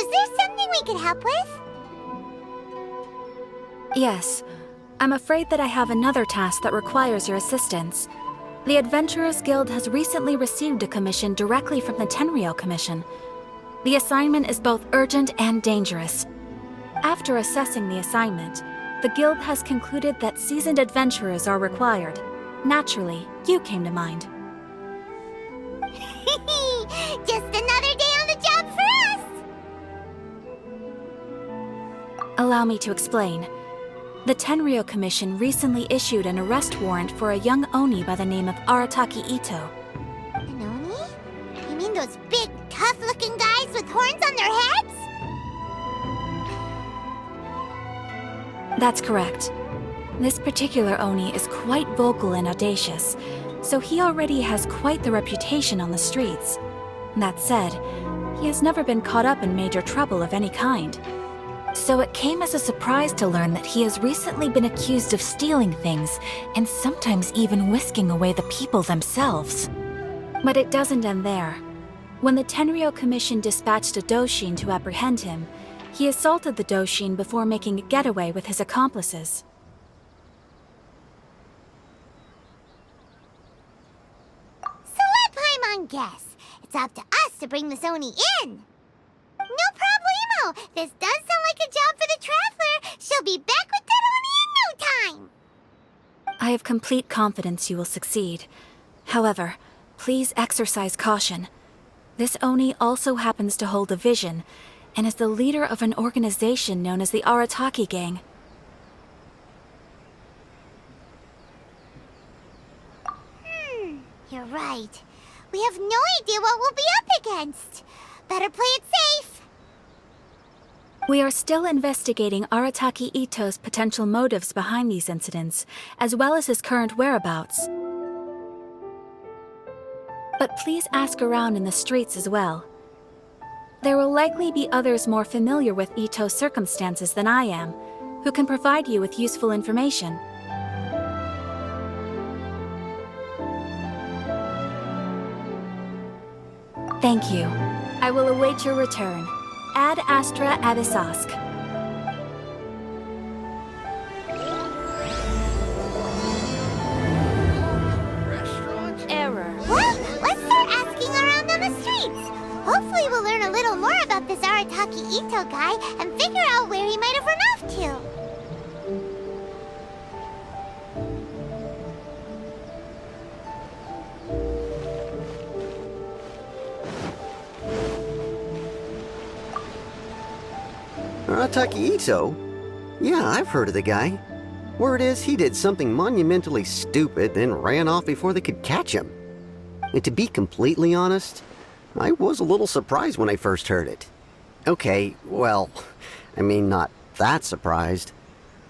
is there something we could help with? Yes. I'm afraid that I have another task that requires your assistance. The Adventurers Guild has recently received a commission directly from the Tenryou Commission. The assignment is both urgent and dangerous. After assessing the assignment, the Guild has concluded that seasoned adventurers are required. Naturally, you came to mind. Just another day on the job for us! Allow me to explain. The Tenryou Commission recently issued an arrest warrant for a young Oni by the name of Arataki Itto. An Oni? You mean those big, tough-looking guys with horns on their heads? That's correct. This particular Oni is quite vocal and audacious, so he already has quite the reputation on the streets. That said, he has never been caught up in major trouble of any kind. So it came as a surprise to learn that he has recently been accused of stealing things, and sometimes even whisking away the people themselves. But it doesn't end there. When the Tenryou Commission dispatched a Doshin to apprehend him, he assaulted the Doshin before making a getaway with his accomplices. So let Paimon guess. It's up to us to bring this Oni in. No problemo! This does sound like a job for the Traveler. She'll be back with that Oni in no time! I have complete confidence you will succeed. However, please exercise caution. This Oni also happens to hold a vision, and is the leader of an organization known as the Arataki Gang. You're right. We have no idea what we'll be up against. Better play it safe. We are still investigating Arataki Itto's potential motives behind these incidents, as well as his current whereabouts. But please ask around in the streets as well. There will likely be others more familiar with Itto's circumstances than I am, who can provide you with useful information. Thank you. I will await your return. Ad Astra Abyssosk. Error. Well, let's start asking around on the streets. Hopefully we'll learn a little more about this Arataki Itto guy and figure out where he might have run off to. Arataki Itto? Yeah, I've heard of the guy. Word is he did something monumentally stupid, then ran off before they could catch him. And to be completely honest, I was a little surprised when I first heard it. Okay, well, I mean, not that surprised.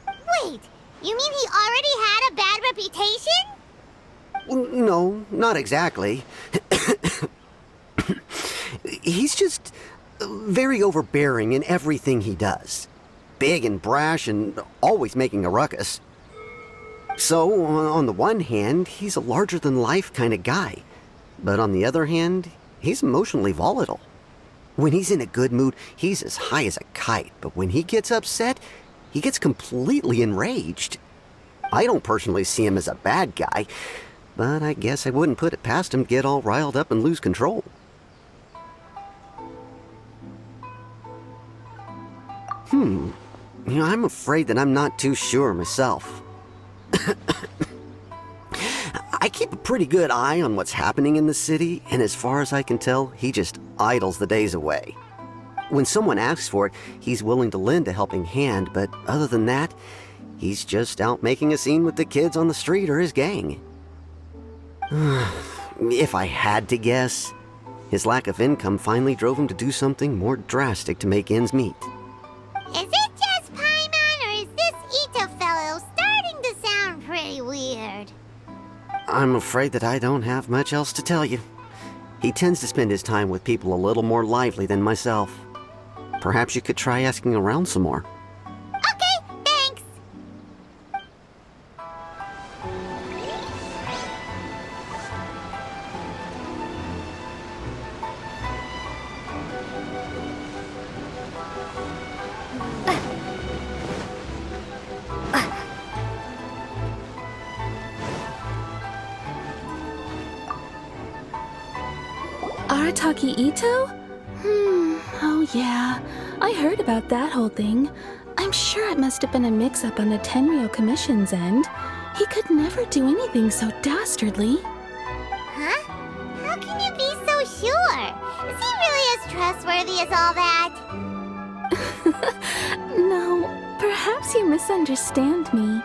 Wait, you mean he already had a bad reputation? No, not exactly. He's just very overbearing in everything he does. Big and brash and always making a ruckus. So, on the one hand, he's a larger-than-life kind of guy. But on the other hand, he's emotionally volatile. When he's in a good mood, he's as high as a kite. But when he gets upset, he gets completely enraged. I don't personally see him as a bad guy, but I guess I wouldn't put it past him to get all riled up and lose control. I'm afraid that I'm not too sure myself. I keep a pretty good eye on what's happening in the city, and as far as I can tell, he just idles the days away. When someone asks for it, he's willing to lend a helping hand, but other than that, he's just out making a scene with the kids on the street or his gang. If I had to guess, his lack of income finally drove him to do something more drastic to make ends meet. Is it just Paimon, or is this Itto fellow starting to sound pretty weird? I'm afraid that I don't have much else to tell you. He tends to spend his time with people a little more lively than myself. Perhaps you could try asking around some more. Okay, thanks. Arataki Itto? Oh yeah. I heard about that whole thing. I'm sure it must have been a mix-up on the Tenryou Commission's end. He could never do anything so dastardly. Huh? How can you be so sure? Is he really as trustworthy as all that? No, perhaps you misunderstand me.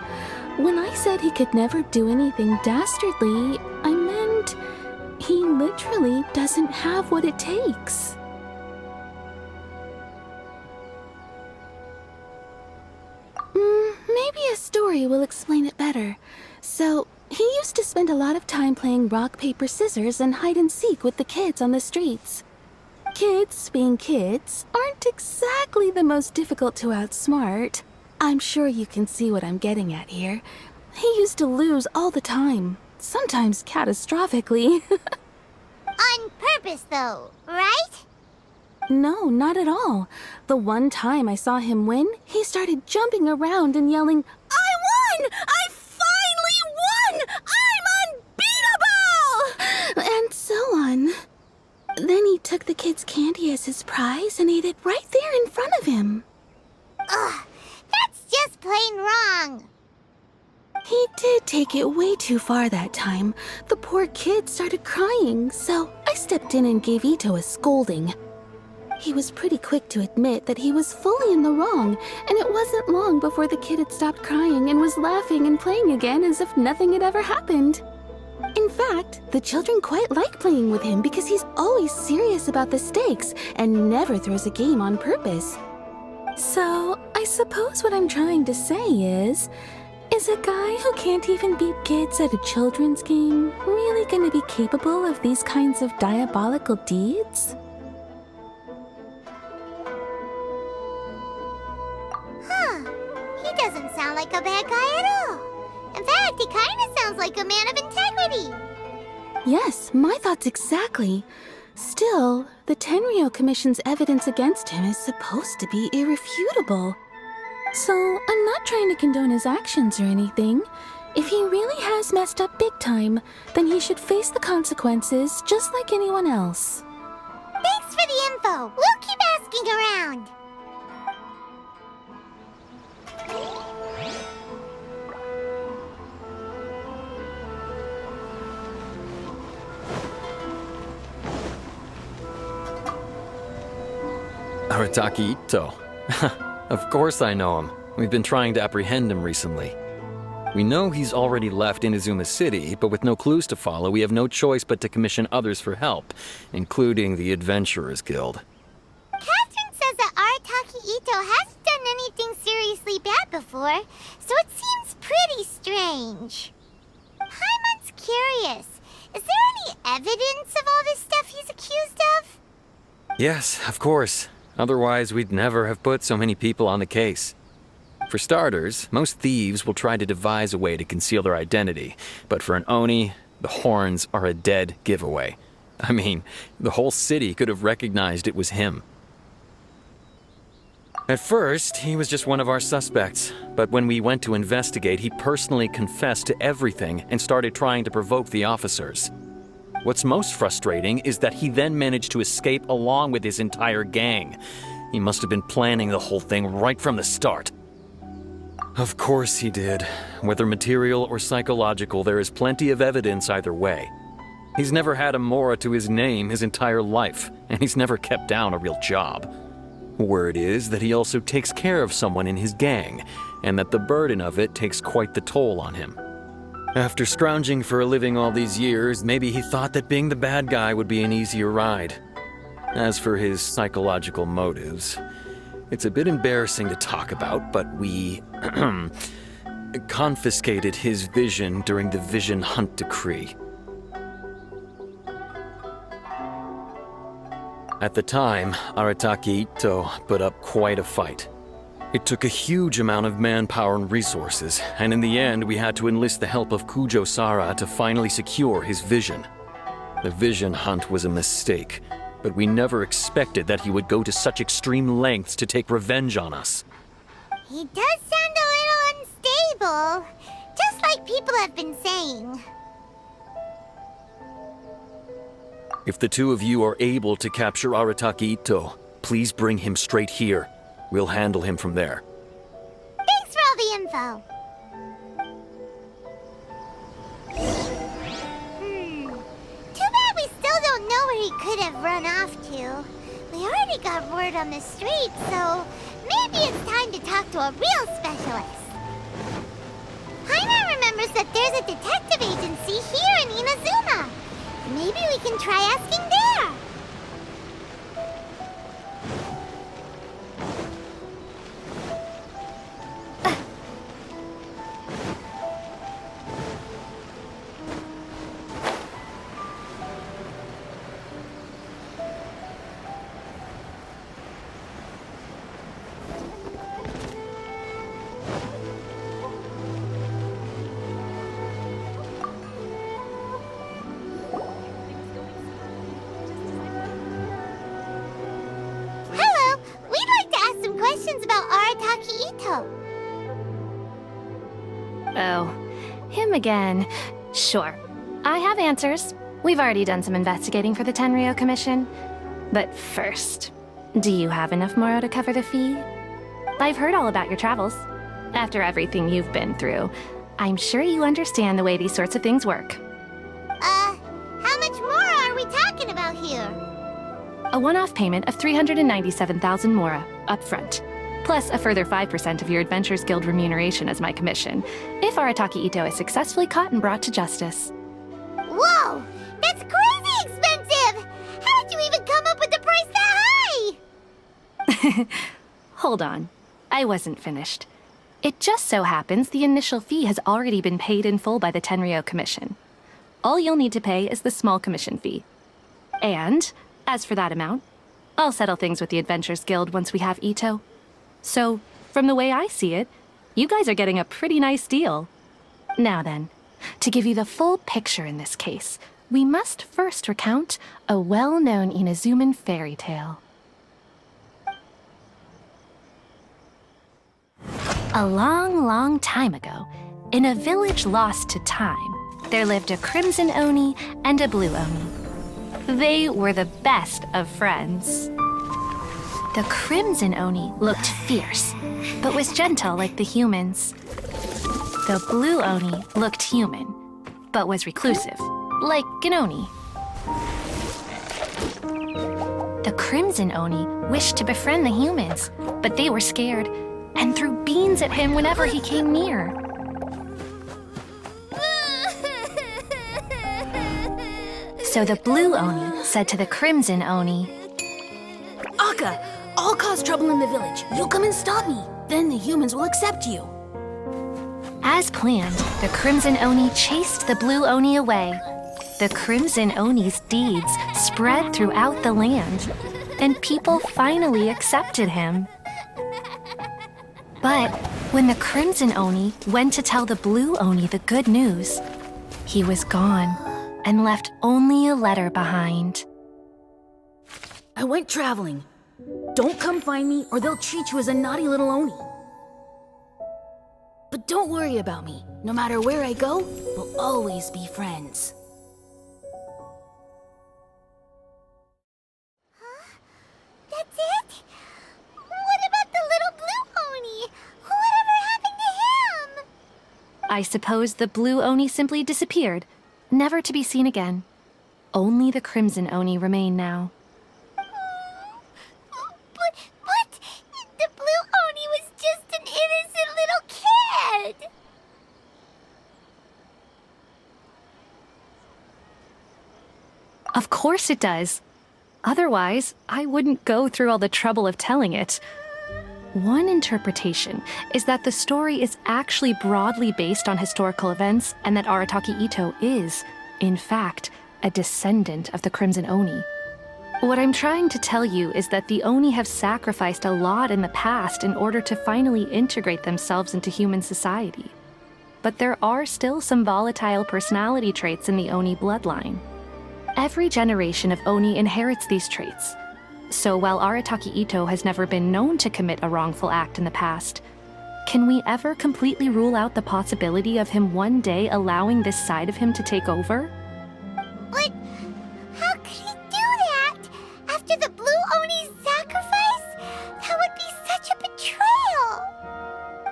When I said he could never do anything dastardly, I meant he literally doesn't have what it takes. Maybe a story will explain it better. So, he used to spend a lot of time playing rock, paper, scissors and hide and seek with the kids on the streets. Kids, being kids, aren't exactly the most difficult to outsmart. I'm sure you can see what I'm getting at here. He used to lose all the time, sometimes catastrophically. On purpose, though, right? No, not at all. The one time I saw him win, he started jumping around and yelling, "I won! I finally won! I'm unbeatable!" And so on. Then he took the kid's candy as his prize and ate it right there in front of him. Ugh, that's just plain wrong. He did take it way too far that time. The poor kid started crying, so I stepped in and gave Itto a scolding. He was pretty quick to admit that he was fully in the wrong, and it wasn't long before the kid had stopped crying and was laughing and playing again as if nothing had ever happened. In fact, the children quite like playing with him because he's always serious about the stakes and never throws a game on purpose. So, I suppose what I'm trying to say is a guy who can't even beat kids at a children's game really gonna be capable of these kinds of diabolical deeds? He doesn't sound like a bad guy at all. In fact, he kind of sounds like a man of integrity. Yes, my thoughts exactly. Still, the Tenryou Commission's evidence against him is supposed to be irrefutable. So, I'm not trying to condone his actions or anything. If he really has messed up big time, then he should face the consequences just like anyone else. Thanks for the info. We'll keep asking around. Arataki Itto. Of course I know him. We've been trying to apprehend him recently. We know he's already left Inazuma City, but with no clues to follow, we have no choice but to commission others for help, including the Adventurers Guild. Catherine says that Arataki Itto hasn't done anything seriously bad before, so it seems pretty strange. Paimon's curious. Is there any evidence of all this stuff he's accused of? Yes, of course. Otherwise, we'd never have put so many people on the case. For starters, most thieves will try to devise a way to conceal their identity, but for an Oni, the horns are a dead giveaway. I mean, the whole city could have recognized it was him. At first, he was just one of our suspects, but when we went to investigate, he personally confessed to everything and started trying to provoke the officers. What's most frustrating is that he then managed to escape along with his entire gang. He must have been planning the whole thing right from the start. Of course he did. Whether material or psychological, there is plenty of evidence either way. He's never had a Mora to his name his entire life, and he's never kept down a real job. Word is that he also takes care of someone in his gang, and that the burden of it takes quite the toll on him. After scrounging for a living all these years, maybe he thought that being the bad guy would be an easier ride. As for his psychological motives, it's a bit embarrassing to talk about, but we confiscated his vision during the Vision Hunt Decree. At the time, Arataki Itto put up quite a fight. It took a huge amount of manpower and resources, and in the end we had to enlist the help of Kujo-Sara to finally secure his vision. The Vision Hunt was a mistake, but we never expected that he would go to such extreme lengths to take revenge on us. He does sound a little unstable, just like people have been saying. If the two of you are able to capture Arataki Itto, please bring him straight here. We'll handle him from there. Thanks for all the info. Too bad we still don't know where he could have run off to. We already got word on the street, so maybe it's time to talk to a real specialist. Paimon remembers that there's a detective agency here in Inazuma. Maybe we can try asking there. Questions about Arataki Itto. Oh, him again. Sure. I have answers. We've already done some investigating for the Tenryou Commission. But first, do you have enough Moro to cover the fee? I've heard all about your travels. After everything you've been through, I'm sure you understand the way these sorts of things work. How much more are we talking about here? A one-off payment of 397,000 Mora, upfront, plus a further 5% of your Adventures Guild remuneration as my commission, if Arataki Itto is successfully caught and brought to justice. Whoa! That's crazy expensive! How did you even come up with the price that high? Hold on. I wasn't finished. It just so happens the initial fee has already been paid in full by the Tenryou Commission. All you'll need to pay is the small commission fee. And, as for that amount, I'll settle things with the Adventures Guild once we have Itto. So, from the way I see it, you guys are getting a pretty nice deal. Now then, to give you the full picture in this case, we must first recount a well-known Inazuman fairy tale. A long, long time ago, in a village lost to time, there lived a crimson Oni and a blue Oni. They were the best of friends. The crimson Oni looked fierce, but was gentle like the humans. The blue Oni looked human, but was reclusive, like an Oni. The crimson Oni wished to befriend the humans, but they were scared and threw beans at him whenever he came near. So the blue Oni said to the crimson Oni, Akka, I'll cause trouble in the village. You'll come and stop me. Then the humans will accept you. As planned, the crimson Oni chased the blue Oni away. The crimson Oni's deeds spread throughout the land, and people finally accepted him. But when the crimson Oni went to tell the blue Oni the good news, he was gone and left only a letter behind. I went traveling. Don't come find me or they'll treat you as a naughty little Oni. But don't worry about me. No matter where I go, we'll always be friends. That's it? What about the little blue Oni? Whatever happened to him? I suppose the blue Oni simply disappeared, never to be seen again. Only the crimson Oni remain now. But the blue Oni was just an innocent little kid. Of course it does. Otherwise, I wouldn't go through all the trouble of telling it. One interpretation is that the story is actually broadly based on historical events and that Arataki Itto is, in fact, a descendant of the Crimson Oni. What I'm trying to tell you is that the Oni have sacrificed a lot in the past in order to finally integrate themselves into human society. But there are still some volatile personality traits in the Oni bloodline. Every generation of Oni inherits these traits. So while Arataki Itto has never been known to commit a wrongful act in the past, can we ever completely rule out the possibility of him one day allowing this side of him to take over? But how could he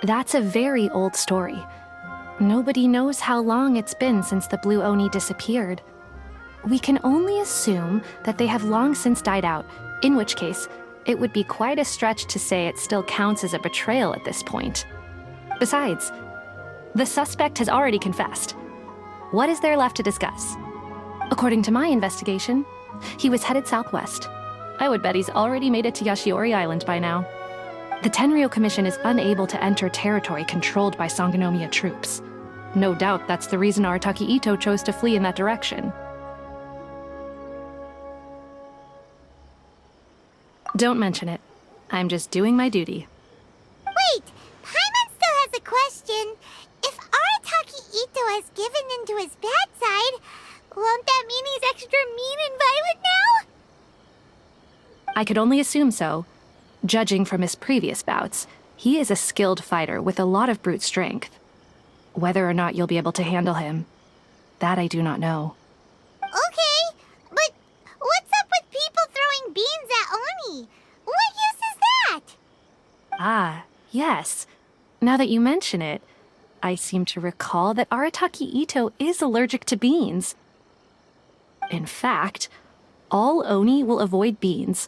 That's a very old story. Nobody knows how long it's been since the Blue Oni disappeared. We can only assume that they have long since died out, in which case, it would be quite a stretch to say it still counts as a betrayal at this point. Besides, the suspect has already confessed. What is there left to discuss? According to my investigation, he was headed southwest. I would bet he's already made it to Yashiori Island by now. The Tenryou Commission is unable to enter territory controlled by Sangonomiya troops. No doubt that's the reason Arataki Itto chose to flee in that direction. Don't mention it. I'm just doing my duty. Wait, Paimon still has a question. If Arataki Itto has given in to his bad side, won't that mean he's extra mean and violent now? I could only assume so. Judging from his previous bouts, he is a skilled fighter with a lot of brute strength. Whether or not you'll be able to handle him, that I do not know. Okay, but what's up with people throwing beans at Oni? What use is that? Ah, yes. Now that you mention it, I seem to recall that Arataki Itto is allergic to beans. In fact, all Oni will avoid beans,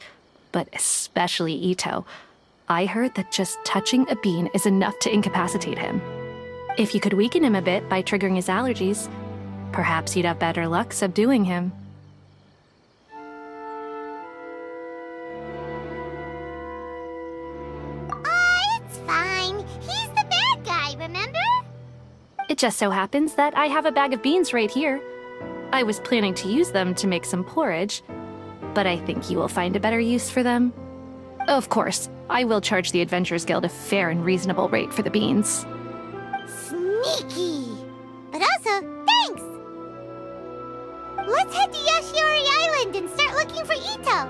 but especially Itto. I heard that just touching a bean is enough to incapacitate him. If you could weaken him a bit by triggering his allergies, perhaps you'd have better luck subduing him. It's fine. He's the bad guy, remember? It just so happens that I have a bag of beans right here. I was planning to use them to make some porridge, but I think you will find a better use for them. Of course, I will charge the Adventurers Guild a fair and reasonable rate for the beans. Sneaky! But also, thanks! Let's head to Yashiori Island and start looking for Itto!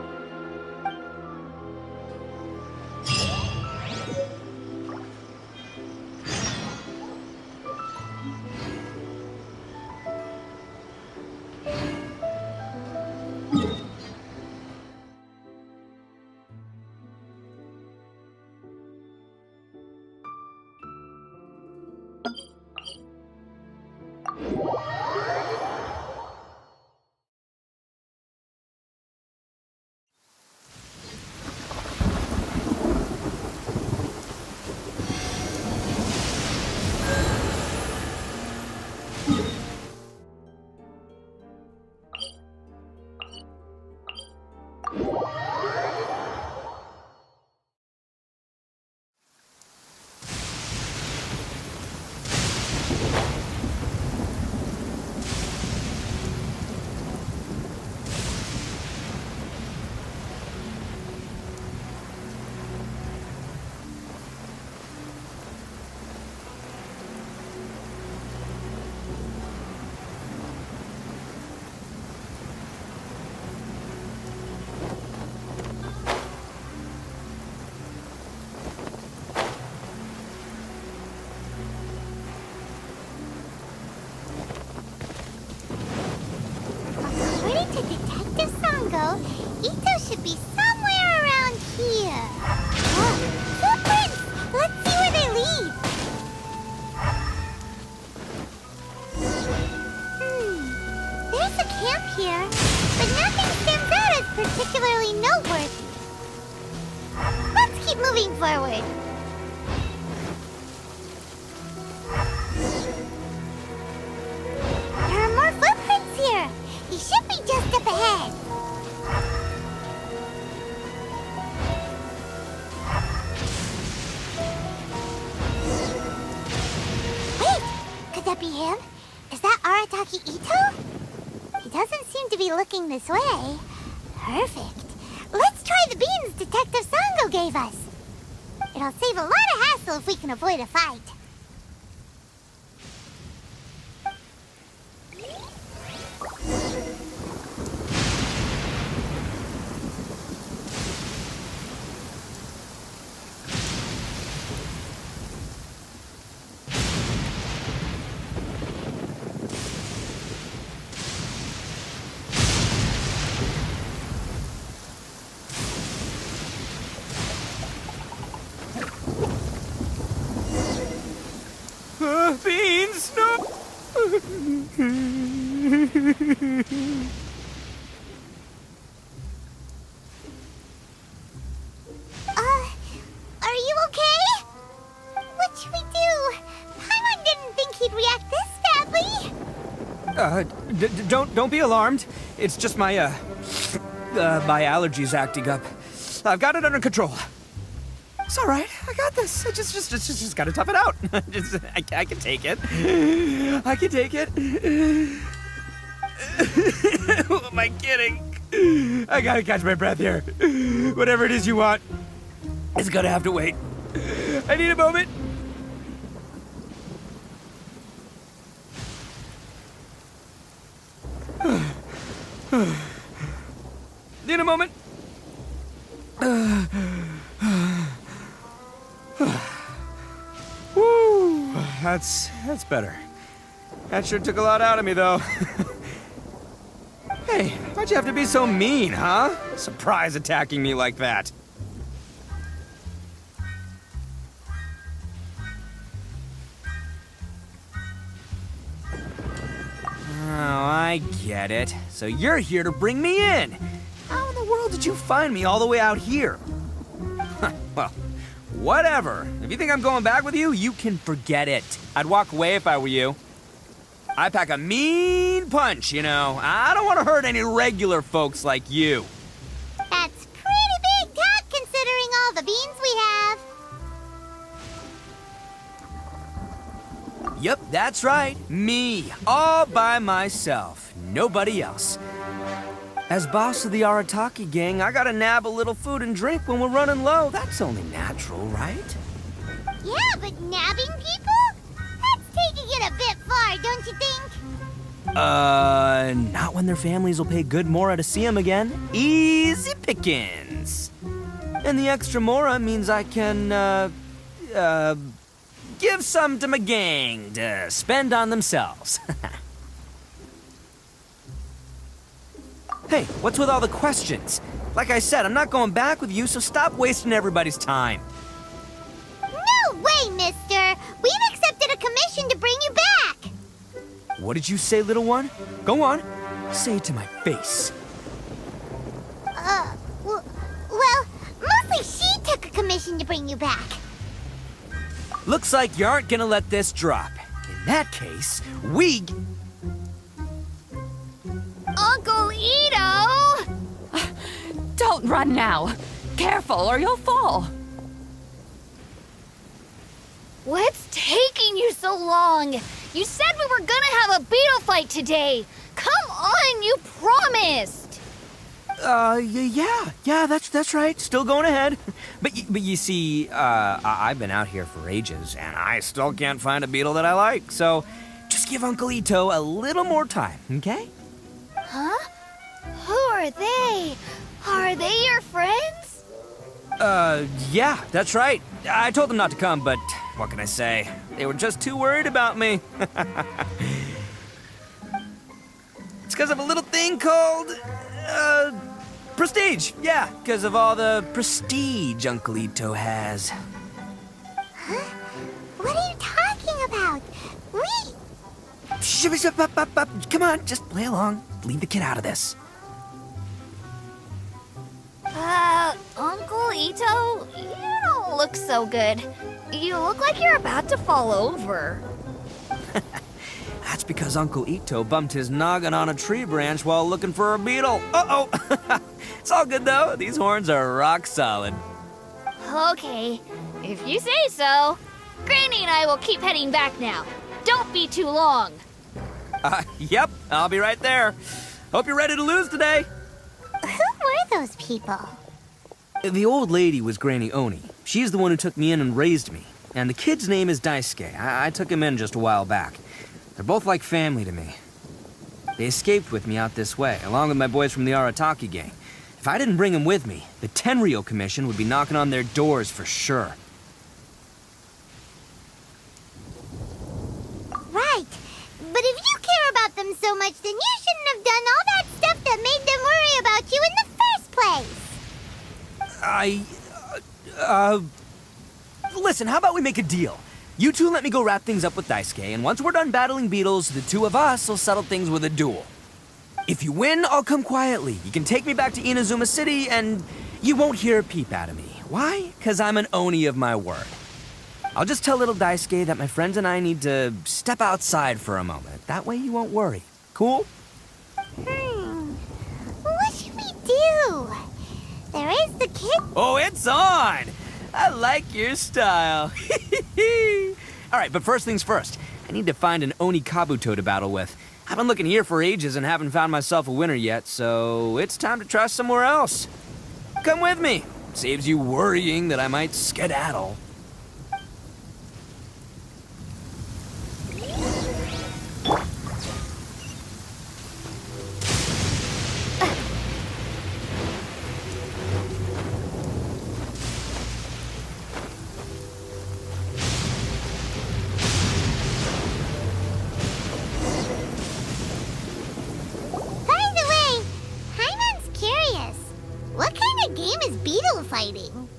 According to Detective Sango, Itto should be somewhere around here. Oh, footprints! Let's see where they lead. There's a camp here, but nothing stands out as particularly noteworthy. Let's keep moving forward. There are more footprints here. He should be just up ahead. Wait! Could that be him? Is that Arataki Itto? He doesn't seem to be looking this way. Perfect. Let's try the beans Detective Sango gave us. It'll save a lot of hassle if we can avoid a fight. Are you okay? What should we do? Paimon didn't think he'd react this badly. Don't be alarmed. It's just my my allergies acting up. I've got it under control. It's all right. I got this. I just gotta tough it out. I can take it. I can take it. Who am I kidding? I gotta catch my breath here. Whatever it is you want, it's gonna have to wait. I need a moment. Need a moment. Woo, that's better. That sure took a lot out of me, though. Hey, why'd you have to be so mean, huh? Surprise attacking me like that. Oh, I get it. So you're here to bring me in. How in the world did you find me all the way out here? Well, whatever. If you think I'm going back with you, you can forget it. I'd walk away if I were you. I pack a mean punch, you know. I don't want to hurt any regular folks like you. That's pretty big talk considering all the beans we have. Yep, that's right. Me, all by myself. Nobody else. As boss of the Arataki gang, I gotta nab a little food and drink when we're running low. That's only natural, right? Yeah, but nabbing people? That's taking it a bit far, don't you think? Not when their families will pay good mora to see them again. Easy pickings. And the extra mora means I can, give some to my gang to spend on themselves. Hey, what's with all the questions? Like I said, I'm not going back with you, so stop wasting everybody's time. No way, mister! We've accepted a commission to bring you back! What did you say, little one? Go on. Say it to my face. Well, mostly she took a commission to bring you back. Looks like you aren't gonna let this drop. In that case, we... Uncle Itto! Don't run now. Careful or you'll fall. What's taking you so long? You said we were gonna have a beetle fight today. Come on, you promised. Yeah, that's right. Still going ahead. But you see, I've been out here for ages, and I still can't find a beetle that I like. So, just give Uncle Itto a little more time, okay? Huh? Who are they? Are they your friends? Yeah, that's right. I told them not to come, but what can I say? They were just too worried about me. It's because of a little thing called, prestige. Yeah, because of all the prestige Uncle Itto has. Huh? What are you talking about? Come on, just play along. Leave the kid out of this. Uncle Itto, you don't look so good. You look like you're about to fall over. That's because Uncle Itto bumped his noggin on a tree branch while looking for a beetle. Uh-oh! It's all good, though. These horns are rock solid. Okay, if you say so. Granny and I will keep heading back now. Don't be too long. Yep, I'll be right there. Hope you're ready to lose today. Who were those people? The old lady was Granny Oni. She's the one who took me in and raised me. And the kid's name is Daisuke. I took him in just a while back. They're both like family to me. They escaped with me out this way, along with my boys from the Arataki gang. If I didn't bring them with me, the Tenryou Commission would be knocking on their doors for sure. Right. But if you care about them so much, then you shouldn't have done all that stuff that made them worry about you in the first place. Listen, how about we make a deal? You two let me go wrap things up with Daisuke, and once we're done battling beetles, the two of us will settle things with a duel. If you win, I'll come quietly. You can take me back to Inazuma City, and you won't hear a peep out of me. Why? 'Cause I'm an Oni of my word. I'll just tell little Daisuke that my friends and I need to step outside for a moment. That way you won't worry. Cool? What should we do? There is the kid. Oh, it's on! I like your style. All right, but first things first. I need to find an Oni Kabuto to battle with. I've been looking here for ages and haven't found myself a winner yet, so it's time to try somewhere else. Come with me. Saves you worrying that I might skedaddle. What kind of game is beetle fighting?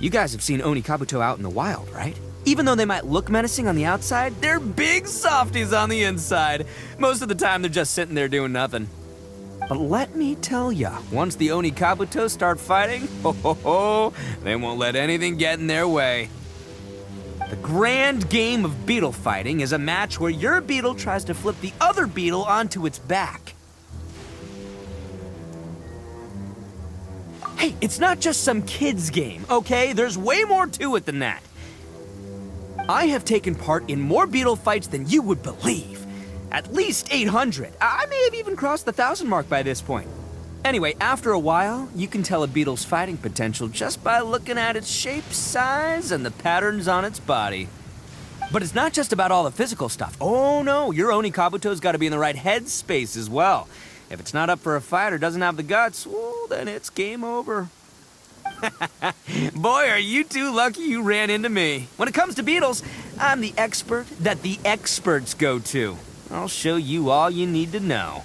You guys have seen Oni Kabuto out in the wild, right? Even though they might look menacing on the outside, they're big softies on the inside. Most of the time, they're just sitting there doing nothing. But let me tell ya, once the Oni Kabuto start fighting, they won't let anything get in their way. The grand game of beetle fighting is a match where your beetle tries to flip the other beetle onto its back. Hey, it's not just some kid's game, okay? There's way more to it than that. I have taken part in more beetle fights than you would believe. At least 800. I may have even crossed the 1,000 mark by this point. Anyway, after a while, you can tell a beetle's fighting potential just by looking at its shape, size, and the patterns on its body. But it's not just about all the physical stuff. Oh no, your Oni Kabuto's got to be in the right headspace as well. If it's not up for a fight or doesn't have the guts, well, then it's game over. Boy, are you two lucky you ran into me. When it comes to beetles, I'm the expert that the experts go to. I'll show you all you need to know.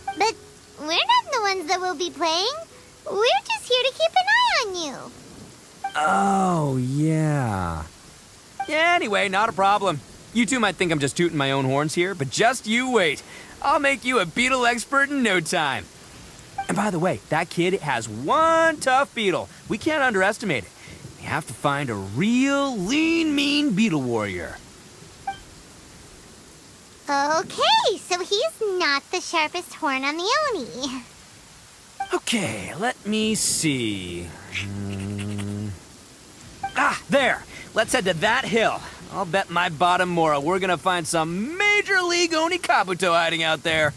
But we're not the ones that will be playing. We're just here to keep an eye on you. Oh, yeah. Yeah, anyway, not a problem. You two might think I'm just tooting my own horns here, but just you wait. I'll make you a beetle expert in no time. And by the way, that kid has one tough beetle. We can't underestimate it. We have to find a real lean, mean beetle warrior. Okay, so he's not the sharpest horn on the Oni. Okay, let me see. There. Let's head to that hill. I'll bet my bottom Mora we're gonna find some Major League Oni Kabuto hiding out there.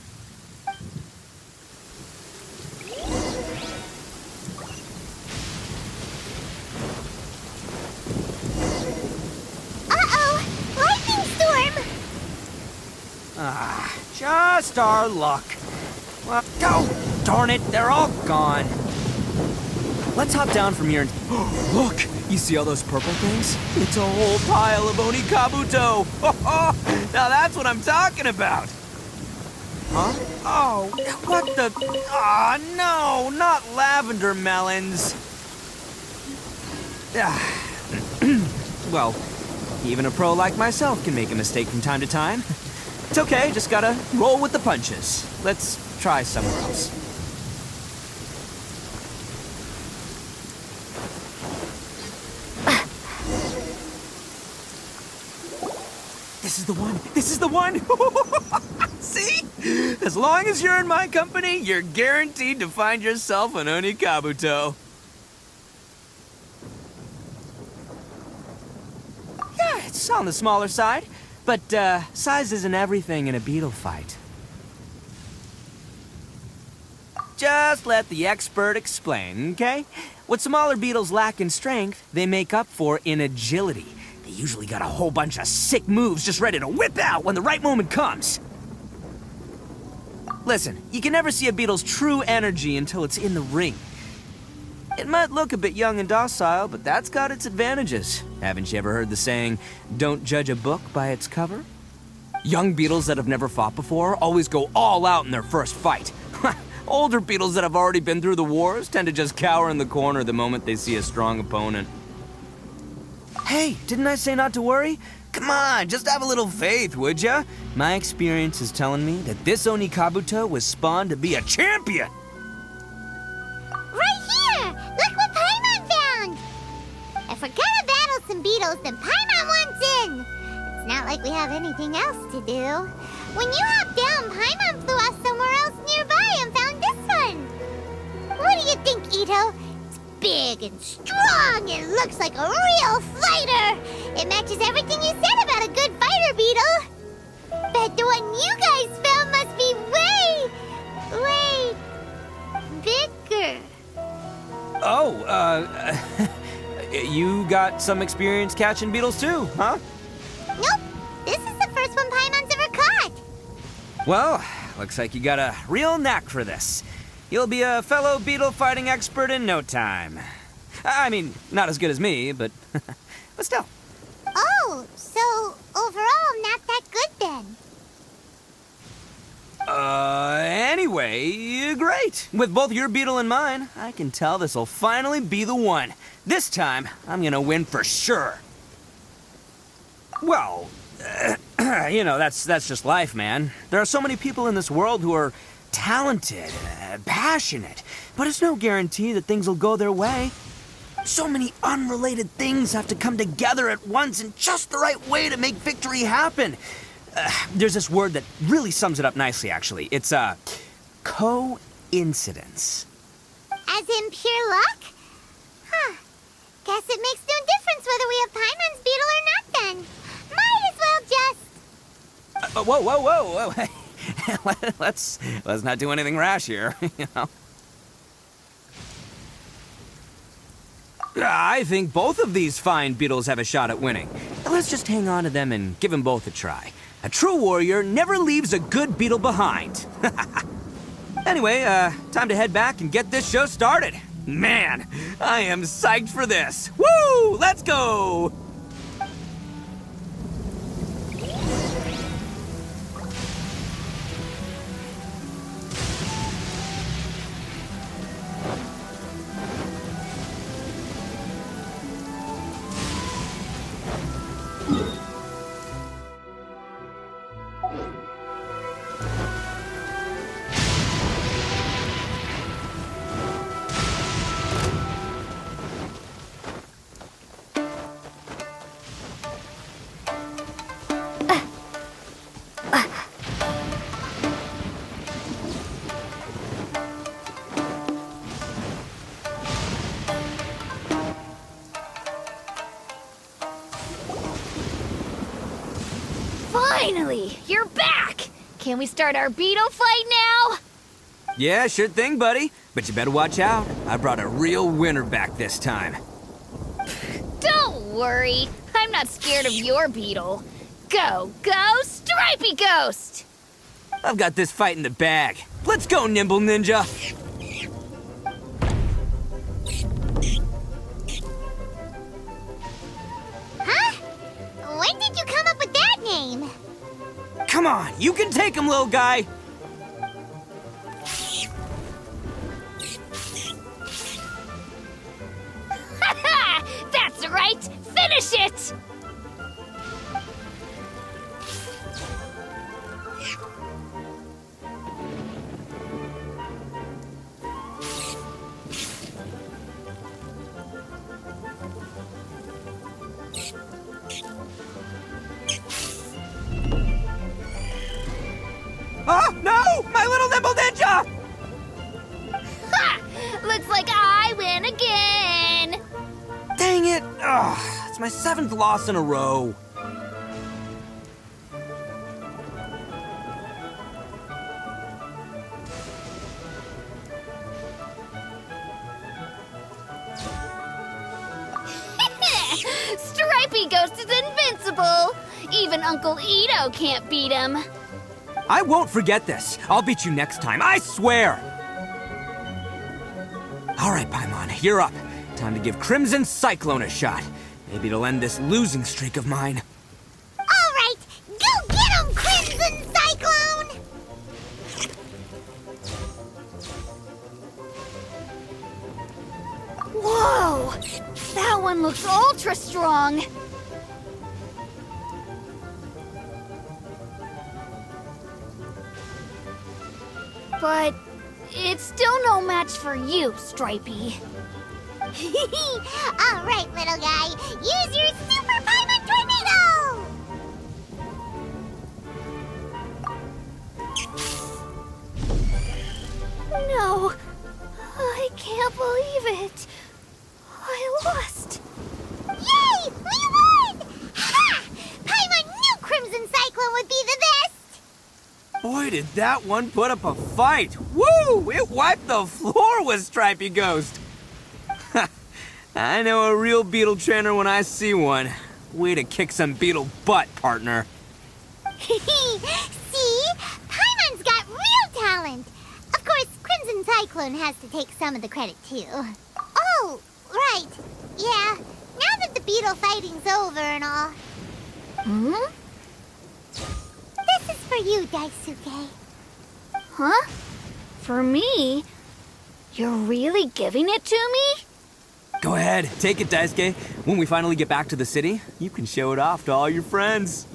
Uh-oh! Lightning storm! Just our luck. Well, oh, darn it, they're all gone. Let's hop down from here and... Look! You see all those purple things? It's a whole pile of Oni Kabuto! Now that's what I'm talking about! Huh? Oh, what the... Ah, no! Not lavender melons! Well, even a pro like myself can make a mistake from time to time. It's okay, just gotta roll with the punches. Let's try somewhere else. This is the one! This is the one! See? As long as you're in my company, you're guaranteed to find yourself an Oni Kabuto. Yeah, it's on the smaller side, but size isn't everything in a beetle fight. Just let the expert explain, okay? What smaller beetles lack in strength, they make up for in agility. They usually got a whole bunch of sick moves just ready to whip out when the right moment comes. Listen, you can never see a beetle's true energy until it's in the ring. It might look a bit young and docile, but that's got its advantages. Haven't you ever heard the saying, don't judge a book by its cover? Young beetles that have never fought before always go all out in their first fight. Older beetles that have already been through the wars tend to just cower in the corner the moment they see a strong opponent. Hey, didn't I say not to worry? Come on, just have a little faith, would ya? My experience is telling me that this Oni Kabuto was spawned to be a champion! Right here! Look what Paimon found! If we're gonna battle some beetles, then Paimon wants in! It's not like we have anything else to do. When you hopped down, Paimon flew off somewhere else nearby and found this one! What do you think, Itto? It's big and strong and looks like a real fighter! It matches everything you said about a good fighter beetle! Bet the one you guys found must be way bigger. Oh, you got some experience catching beetles too, huh? Nope, this is the first one Paimon's ever caught. Well, looks like you got a real knack for this. You'll be a fellow beetle fighting expert in no time. I mean, not as good as me, but but still. Oh, so overall not that good then. Anyway, great. With both your beetle and mine, I can tell this'll finally be the one. This time, I'm gonna win for sure. Well, you know, that's just life, man. There are so many people in this world who are talented, passionate, but it's no guarantee that things will go their way. So many unrelated things have to come together at once in just the right way to make victory happen. There's this word that really sums it up nicely, actually. It's, coincidence. As in pure luck? Huh. Guess it makes no difference whether we have Paimon's beetle or not then. Might as well just... Whoa. let's not do anything rash here, you know. I think both of these fine beetles have a shot at winning. Let's just hang on to them and give them both a try. A true warrior never leaves a good beetle behind. Anyway, time to head back and get this show started. Man, I am psyched for this. Woo! Let's go! Finally, you're back! Can we start our beetle fight now? Yeah, sure thing, buddy. But you better watch out. I brought a real winner back this time. Don't worry, I'm not scared of your beetle. Go, Stripey Ghost! I've got this fight in the bag. Let's go, Nimble Ninja! Huh? When did you come up with that name? Come on, you can take him, little guy! That's right! Finish it! Oh, no! My little Nimble Ninja! Ha! Looks like I win again! Dang it! Ugh, it's my 7th loss in a row. Stripey Ghost is invincible! Even Uncle Itto can't beat him. I won't forget this. I'll beat you next time, I swear! All right, Paimon, you're up. Time to give Crimson Cyclone a shot. Maybe it'll end this losing streak of mine. All right, go get him, Crimson Cyclone! Whoa! That one looks ultra strong. But it's still no match for you, Stripey. All right, little guy. Use your Super Paimon Tornado! No, I can't believe it. I lost. Yay! We won! Ha! Paimon knew Crimson Cyclone would be the best! Boy, did that one put up a fight. Woo! It wiped the floor with Stripey Ghost. I know a real beetle trainer when I see one. Way to kick some beetle butt, partner. See? Paimon's got real talent! Of course, Crimson Cyclone has to take some of the credit, too. Oh, right. Yeah, now that the beetle fighting's over and all. Hmm? This is for you, Daisuke. Huh? For me? You're really giving it to me? Go ahead, take it, Daisuke. When we finally get back to the city, you can show it off to all your friends.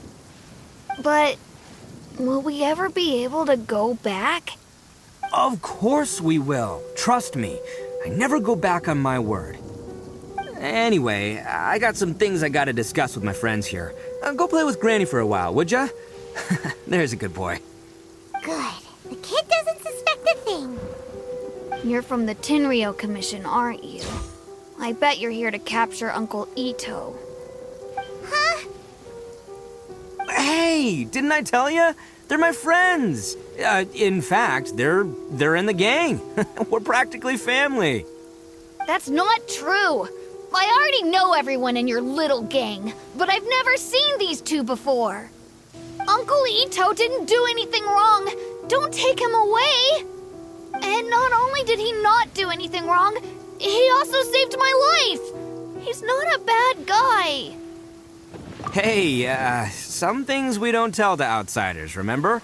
But will we ever be able to go back? Of course we will. Trust me. I never go back on my word. Anyway, I got some things I gotta discuss with my friends here. Go play with Granny for a while, would ya? There's a good boy. Good. The kid doesn't suspect a thing. You're from the Tenryou Commission, aren't you? I bet you're here to capture Uncle Itto. Huh? Hey, didn't I tell ya? They're my friends. In fact, they're in the gang. We're practically family. That's not true. I already know everyone in your little gang, but I've never seen these two before. Uncle Itto didn't do anything wrong. Don't take him away. And not only did he not do anything wrong, he also saved my life. He's not a bad guy. Hey, some things we don't tell to outsiders, remember?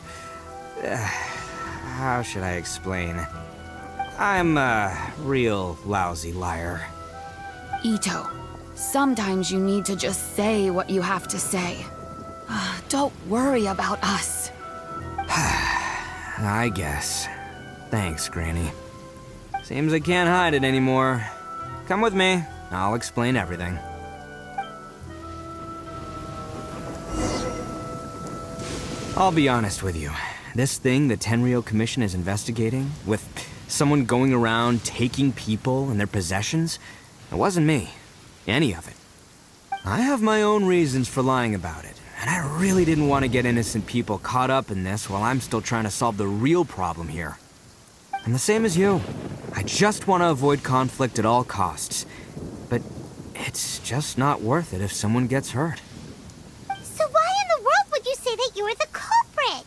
How should I explain? I'm a real lousy liar. Itto, sometimes you need to just say what you have to say. Don't worry about us. I guess. Thanks, Granny. Seems I can't hide it anymore. Come with me. I'll explain everything. I'll be honest with you. This thing the Tenryou Commission is investigating, with someone going around taking people and their possessions, it wasn't me. Any of it. I have my own reasons for lying about it, and I really didn't want to get innocent people caught up in this while I'm still trying to solve the real problem here. I'm the same as you. I just want to avoid conflict at all costs. But it's just not worth it if someone gets hurt. So why in the world would you say that you were the culprit?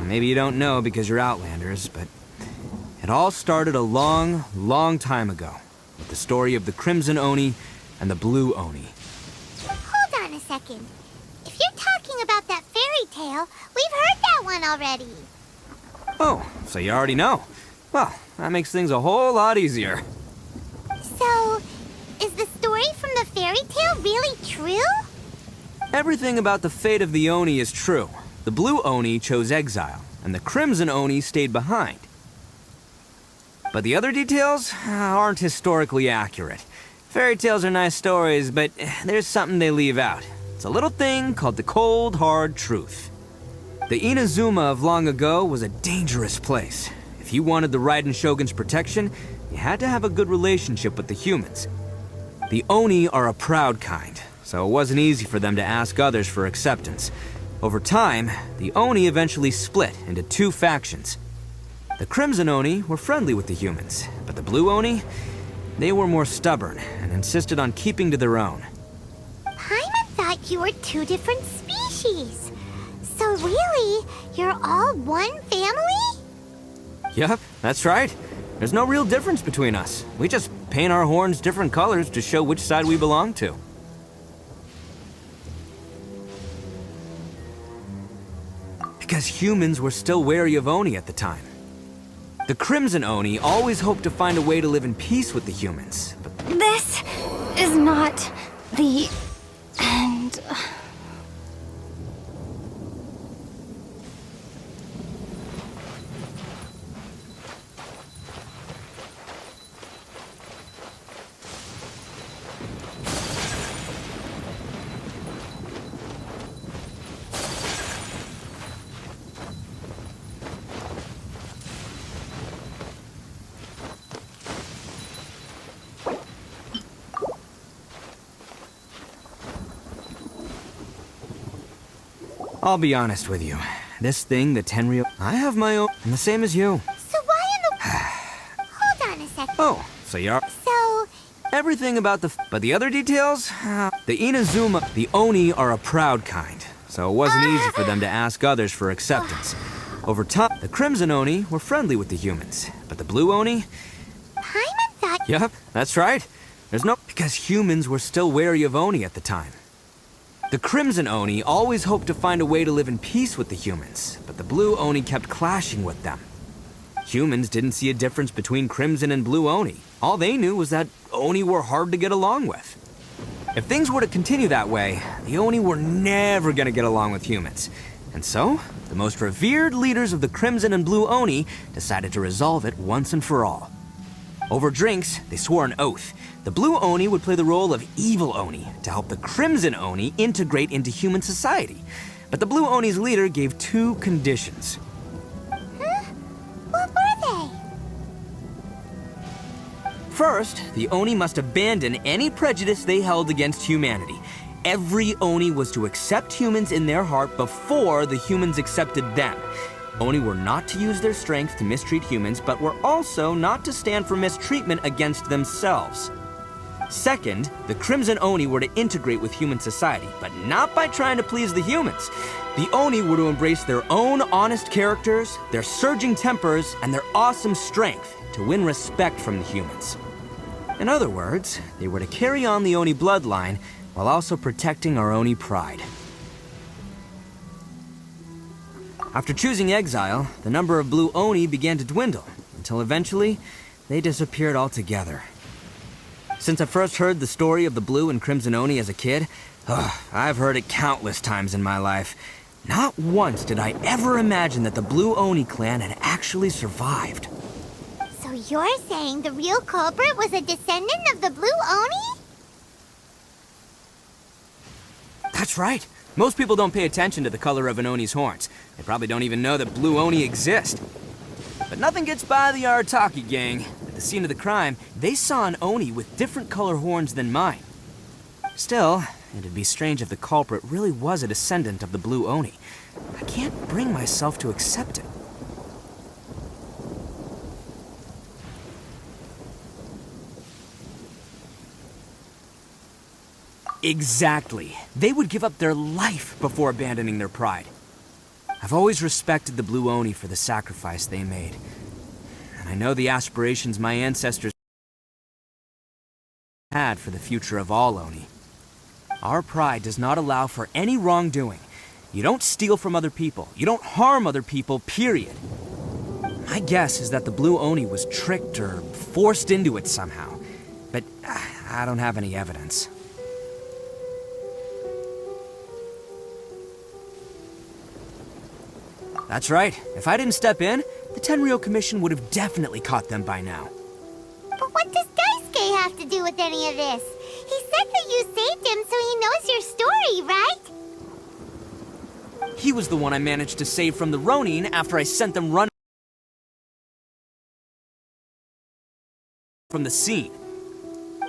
Maybe you don't know because you're Outlanders, but it all started a long, long time ago with the story of the Crimson Oni and the Blue Oni. Hold on a second. If you're talking about that fairy tale, we've heard that one already. Oh, so you already know. Well, that makes things a whole lot easier. So, is the story from the fairy tale really true? Everything about the fate of the Oni is true. The Blue Oni chose exile, and the Crimson Oni stayed behind. But the other details aren't historically accurate. Fairy tales are nice stories, but there's something they leave out. It's a little thing called the cold, hard truth. The Inazuma of long ago was a dangerous place. If you wanted the Raiden Shogun's protection, you had to have a good relationship with the humans. The Oni are a proud kind, so it wasn't easy for them to ask others for acceptance. Over time, the Oni eventually split into two factions. The Crimson Oni were friendly with the humans, but the Blue Oni, they were more stubborn and insisted on keeping to their own. Paimon thought you were two different species. So really, you're all one family? Yep, that's right. There's no real difference between us. We just paint our horns different colors to show which side we belong to. Because humans were still wary of Oni at the time. The Crimson Oni always hoped to find a way to live in peace with the humans, but This is not the end. I'll be honest with you. This thing, the Tenryou, I have my own, and the same as you. So why in the... Hold on a second. Oh, so you're... So... Everything about but the other details? The Inazuma, the Oni are a proud kind, so it wasn't easy for them to ask others for acceptance. Over time, the Crimson Oni were friendly with the humans, but the Blue Oni... Paimon thought... Yep, that's right. There's no... Because humans were still wary of Oni at the time. The Crimson Oni always hoped to find a way to live in peace with the humans, but the Blue Oni kept clashing with them. Humans didn't see a difference between Crimson and Blue Oni. All they knew was that Oni were hard to get along with. If things were to continue that way, the Oni were never gonna get along with humans. And so, the most revered leaders of the Crimson and Blue Oni decided to resolve it once and for all. Over drinks, they swore an oath. The Blue Oni would play the role of evil Oni to help the Crimson Oni integrate into human society. But the Blue Oni's leader gave 2 conditions. What were they? First, the Oni must abandon any prejudice they held against humanity. Every Oni was to accept humans in their heart before the humans accepted them. Oni were not to use their strength to mistreat humans, but were also not to stand for mistreatment against themselves. Second, the Crimson Oni were to integrate with human society, but not by trying to please the humans. The Oni were to embrace their own honest characters, their surging tempers, and their awesome strength to win respect from the humans. In other words, they were to carry on the Oni bloodline while also protecting our Oni pride. After choosing exile, the number of Blue Oni began to dwindle, until eventually, they disappeared altogether. Since I first heard the story of the Blue and Crimson Oni as a kid, I've heard it countless times in my life. Not once did I ever imagine that the Blue Oni clan had actually survived. So you're saying the real culprit was a descendant of the Blue Oni? That's right. Most people don't pay attention to the color of an Oni's horns. They probably don't even know that Blue Oni exist. But nothing gets by the Arataki gang. At the scene of the crime, they saw an Oni with different color horns than mine. Still, it'd be strange if the culprit really was a descendant of the Blue Oni. I can't bring myself to accept it. Exactly. They would give up their life before abandoning their pride. I've always respected the Blue Oni for the sacrifice they made. And I know the aspirations my ancestors had for the future of all Oni. Our pride does not allow for any wrongdoing. You don't steal from other people. You don't harm other people, period. My guess is that the Blue Oni was tricked or forced into it somehow. But I don't have any evidence. That's right. If I didn't step in, the Tenryou Commission would have definitely caught them by now. But what does Daisuke have to do with any of this? He said that you saved him so he knows your story, right? He was the one I managed to save from the Ronin after I sent them running from the scene.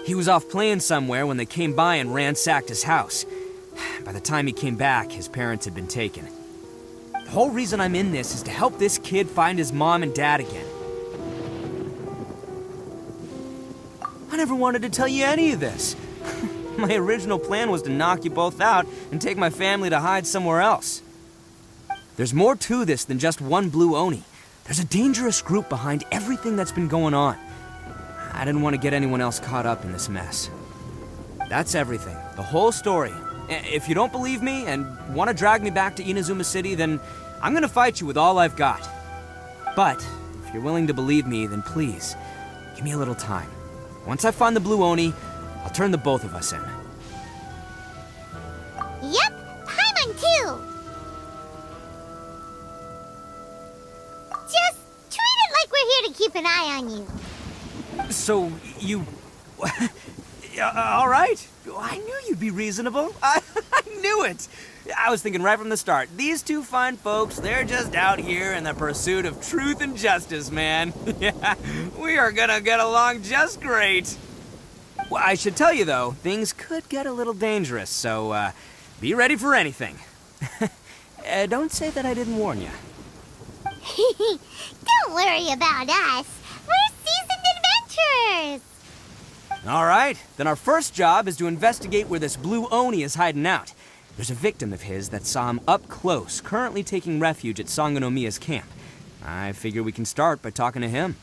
He was off playing somewhere when they came by and ransacked his house. By the time he came back, his parents had been taken. The whole reason I'm in this is to help this kid find his mom and dad again. I never wanted to tell you any of this. My original plan was to knock you both out and take my family to hide somewhere else. There's more to this than just one Blue Oni. There's a dangerous group behind everything that's been going on. I didn't want to get anyone else caught up in this mess. That's everything. The whole story. If you don't believe me and want to drag me back to Inazuma City, then I'm gonna fight you with all I've got. But if you're willing to believe me, then please, give me a little time. Once I find the Blue Oni, I'll turn the both of us in. Yep, Paimon too! Just treat it like we're here to keep an eye on you. So, you... all right. I knew you'd be reasonable. I knew it. I was thinking right from the start, these two fine folks, they're just out here in the pursuit of truth and justice, man. Yeah, we are gonna get along just great. Well, I should tell you, though, things could get a little dangerous, so be ready for anything. Don't say that I didn't warn you. Don't worry about us. We're seasoned adventurers. All right, then our first job is to investigate where this blue Oni is hiding out. There's a victim of his that saw him up close, currently taking refuge at Sangonomiya's camp. I figure we can start by talking to him.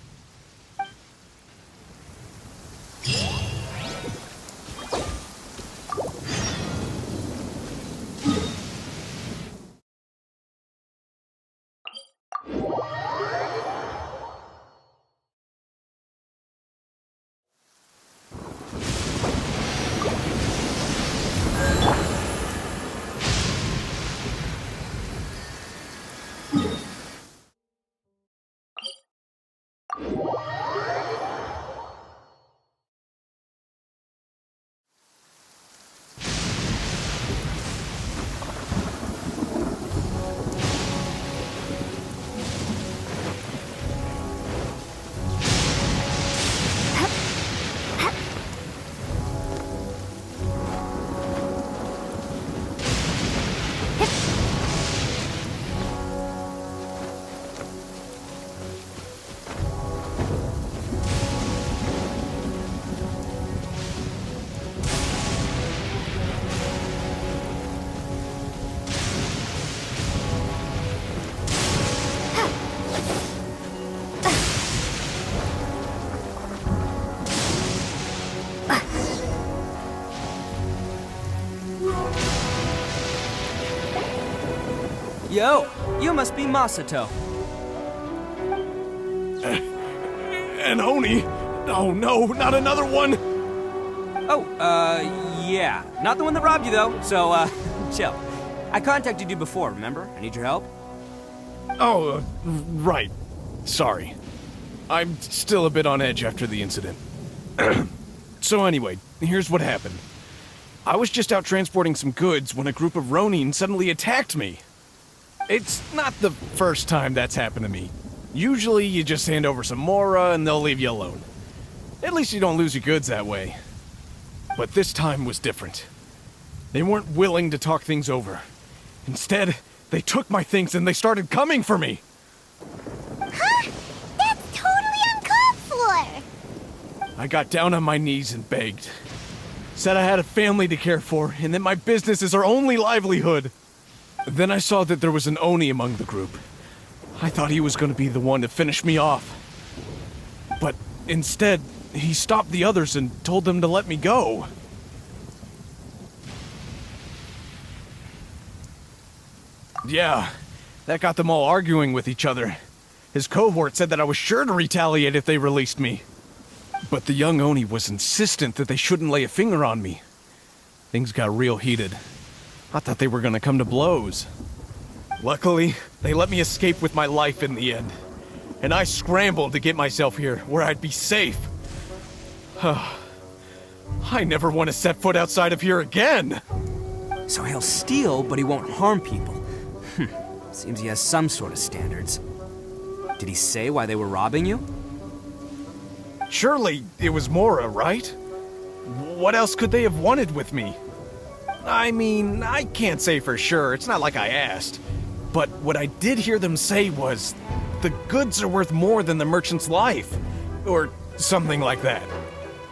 Yo, you must be Masato. An Oni? Oh no, not another one! Oh, yeah. Not the one that robbed you, though, so, chill. I contacted you before, remember? I need your help. Oh, right. Sorry. I'm still a bit on edge after the incident. So anyway, here's what happened. I was just out transporting some goods when a group of Ronin suddenly attacked me. It's not the first time that's happened to me. Usually you just hand over some Mora and they'll leave you alone. At least you don't lose your goods that way. But this time was different. They weren't willing to talk things over. Instead, they took my things and they started coming for me. Huh? That's totally uncalled for. I got down on my knees and begged. Said I had a family to care for and that my business is our only livelihood. Then I saw that there was an Oni among the group. I thought he was going to be the one to finish me off. But instead, he stopped the others and told them to let me go. Yeah, that got them all arguing with each other. His cohort said that I was sure to retaliate if they released me. But the young Oni was insistent that they shouldn't lay a finger on me. Things got real heated. I thought they were gonna come to blows. Luckily, they let me escape with my life in the end. And I scrambled to get myself here, where I'd be safe. I never want to set foot outside of here again! So he'll steal, but he won't harm people. Seems he has some sort of standards. Did he say why they were robbing you? Surely it was Mora, right? What else could they have wanted with me? I mean, I can't say for sure, it's not like I asked. But what I did hear them say was, the goods are worth more than the merchant's life. Or something like that.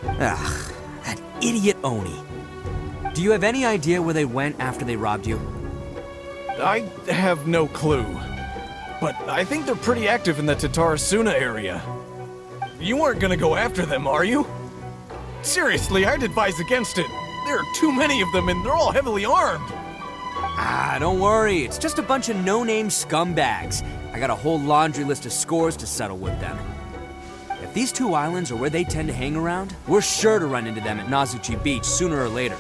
Ugh, that idiot Oni. Do you have any idea where they went after they robbed you? I have no clue. But I think they're pretty active in the Tatarasuna area. You aren't gonna go after them, are you? Seriously, I'd advise against it. There are too many of them and they're all heavily armed. Ah, don't worry. It's just a bunch of no-name scumbags. I got a whole laundry list of scores to settle with them. If these two islands are where they tend to hang around, we're sure to run into them at Nazuchi Beach sooner or later.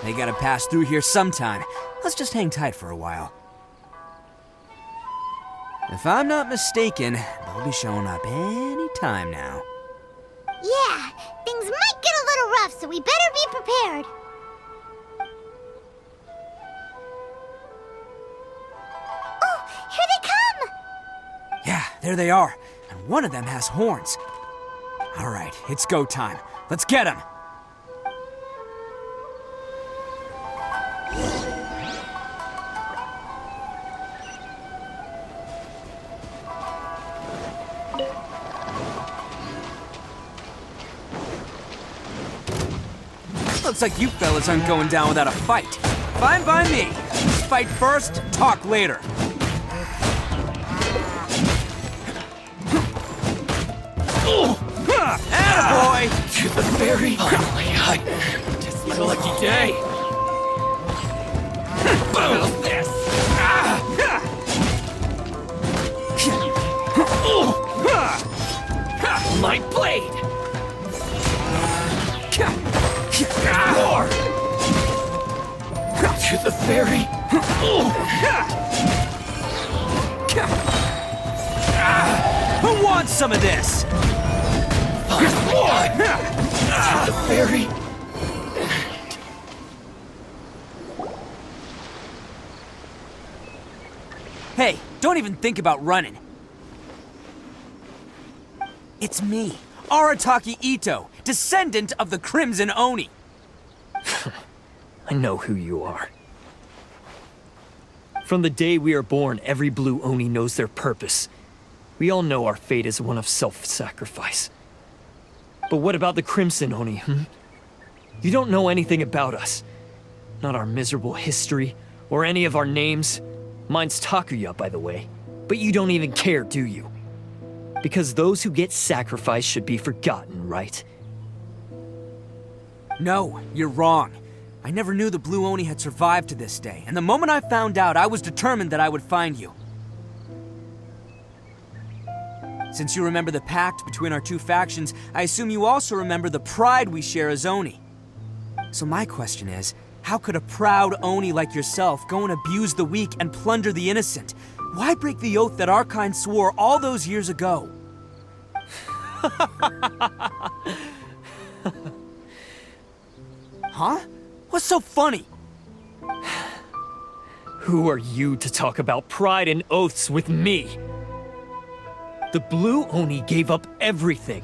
They gotta pass through here sometime. Let's just hang tight for a while. If I'm not mistaken, they'll be showing up any time now. Yeah, things might get a little rough, so we better be prepared. Oh, here they come! Yeah, there they are. And one of them has horns. All right, it's go time. Let's get him! Looks like you fellas aren't going down without a fight. Fine by me. Fight first, talk later. Attaboy! To the ferry! Finally, just my lucky day. How's this? My blade! More! To the ferry! Who wants some of this? More! To the ferry! Hey, don't even think about running. It's me, Arataki Itto, descendant of the Crimson Oni. I know who you are. From the day we are born, every blue Oni knows their purpose. We all know our fate is one of self-sacrifice. But what about the Crimson Oni, You don't know anything about us. Not our miserable history, or any of our names. Mine's Takuya, by the way. But you don't even care, do you? Because those who get sacrificed should be forgotten, right? No, you're wrong. I never knew the Blue Oni had survived to this day, and the moment I found out, I was determined that I would find you. Since you remember the pact between our two factions, I assume you also remember the pride we share as Oni. So my question is, how could a proud Oni like yourself go and abuse the weak and plunder the innocent? Why break the oath that our kind swore all those years ago? Huh? What's so funny? Who are you to talk about pride and oaths with me? The Blue Oni gave up everything,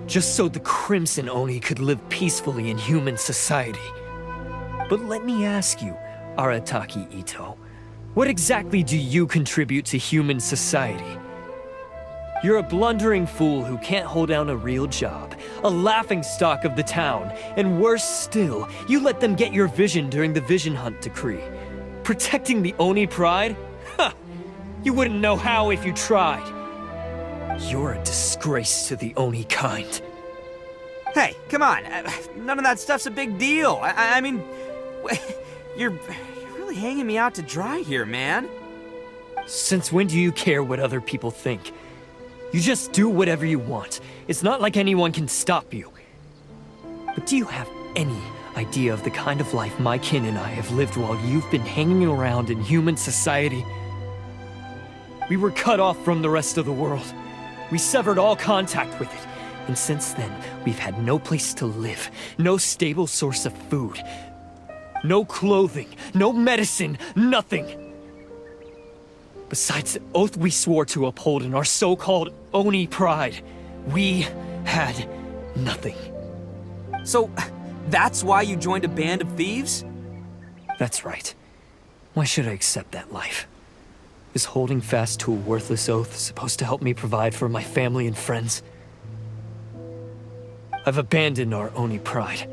just so the Crimson Oni could live peacefully in human society. But let me ask you, Arataki Itto, what exactly do you contribute to human society? You're a blundering fool who can't hold down a real job, a laughingstock of the town, and worse still, you let them get your vision during the Vision Hunt decree. Protecting the Oni pride? Ha! You wouldn't know how if you tried. You're a disgrace to the Oni kind. Hey, come on. None of that stuff's a big deal. I mean, you're really hanging me out to dry here, man. Since when do you care what other people think? You just do whatever you want. It's not like anyone can stop you. But do you have any idea of the kind of life my kin and I have lived while you've been hanging around in human society? We were cut off from the rest of the world. We severed all contact with it. And since then, we've had no place to live, no stable source of food, no clothing, no medicine, nothing. Besides the oath we swore to uphold in our so-called Oni pride, we had nothing. So, that's why you joined a band of thieves? That's right. Why should I accept that life? Is holding fast to a worthless oath supposed to help me provide for my family and friends? I've abandoned our Oni pride.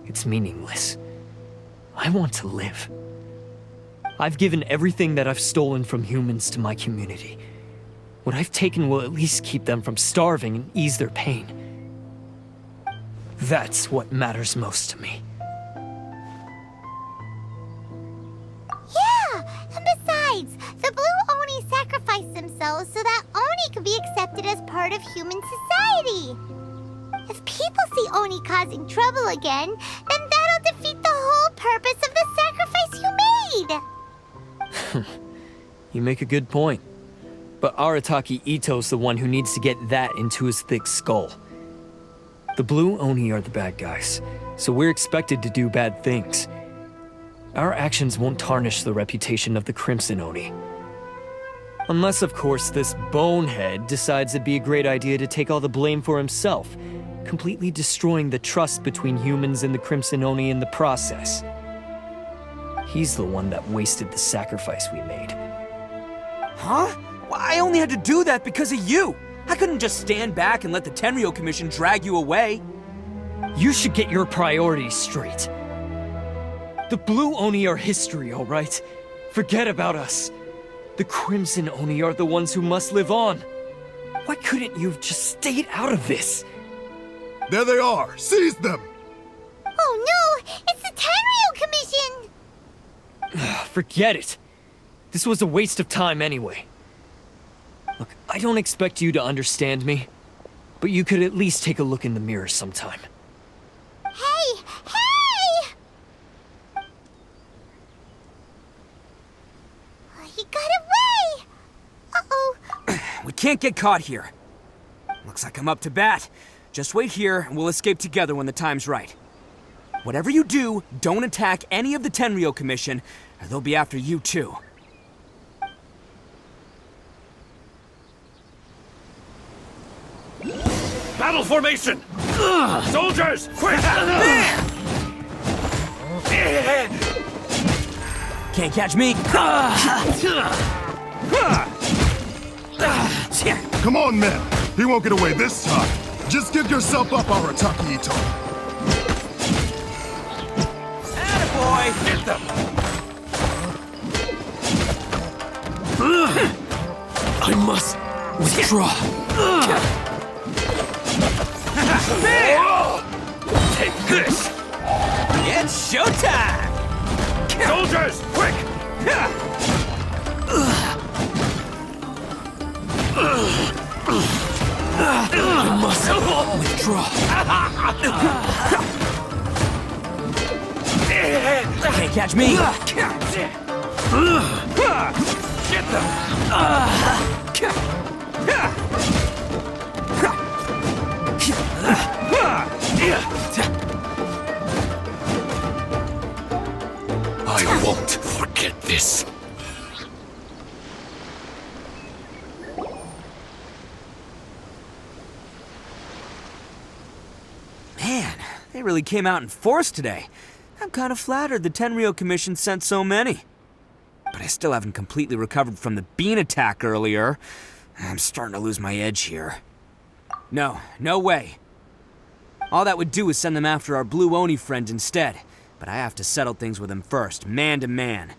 It's meaningless. I want to live. I've given everything that I've stolen from humans to my community. What I've taken will at least keep them from starving and ease their pain. That's what matters most to me. Yeah, and besides, the Blue Oni sacrificed themselves so that Oni could be accepted as part of human society. If people see Oni causing trouble again, then that'll defeat the whole purpose of the sacrifice you made. You make a good point. But Arataki Itto's the one who needs to get that into his thick skull. The Blue Oni are the bad guys, so we're expected to do bad things. Our actions won't tarnish the reputation of the Crimson Oni. Unless, of course, this bonehead decides it'd be a great idea to take all the blame for himself, completely destroying the trust between humans and the Crimson Oni in the process. He's the one that wasted the sacrifice we made. Huh? Well, I only had to do that because of you. I couldn't just stand back and let the Tenryou Commission drag you away. You should get your priorities straight. The Blue Oni are history, all right? Forget about us. The Crimson Oni are the ones who must live on. Why couldn't you have just stayed out of this? There they are! Seize them! Oh no! It's the Tenryou Commission! Forget it. This was a waste of time anyway. Look, I don't expect you to understand me, but you could at least take a look in the mirror sometime. Hey! Hey! He got away! Uh-oh. We can't get caught here. Looks like I'm up to bat. Just wait here, and we'll escape together when the time's right. Whatever you do, don't attack any of the Tenryou Commission, or they'll be after you too. Battle formation! Soldiers, quick! Can't catch me. Come on, men! He won't get away this time! Just give yourself up, Arataki Itto! Attaboy! Get them! I must withdraw. Take this! It's showtime! Soldiers, quick! I must withdraw. Can't catch me. Get them! I won't forget this. Man, they really came out in force today. I'm kind of flattered the Tenryou Commission sent so many. But I still haven't completely recovered from the bean attack earlier. I'm starting to lose my edge here. No way. All that would do is send them after our Blue Oni friend instead. But I have to settle things with him first, man to man.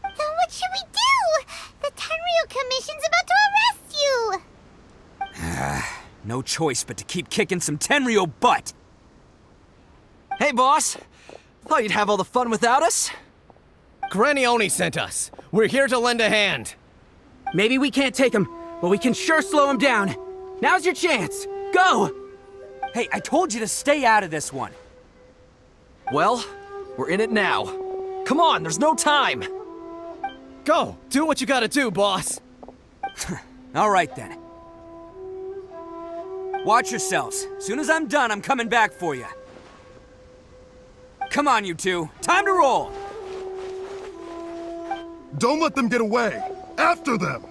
Then what should we do? The Tenryou Commission's about to arrest you! No choice but to keep kicking some Tenryou butt! Hey, boss. Thought you'd have all the fun without us? Granny Oni sent us. We're here to lend a hand. Maybe we can't take him, but we can sure slow him down. Now's your chance. Go! Hey, I told you to stay out of this one. Well, we're in it now. Come on, there's no time. Go! Do what you gotta do, boss! All right, then. Watch yourselves. Soon as I'm done, I'm coming back for you. Come on, you two. Time to roll! Don't let them get away! After them!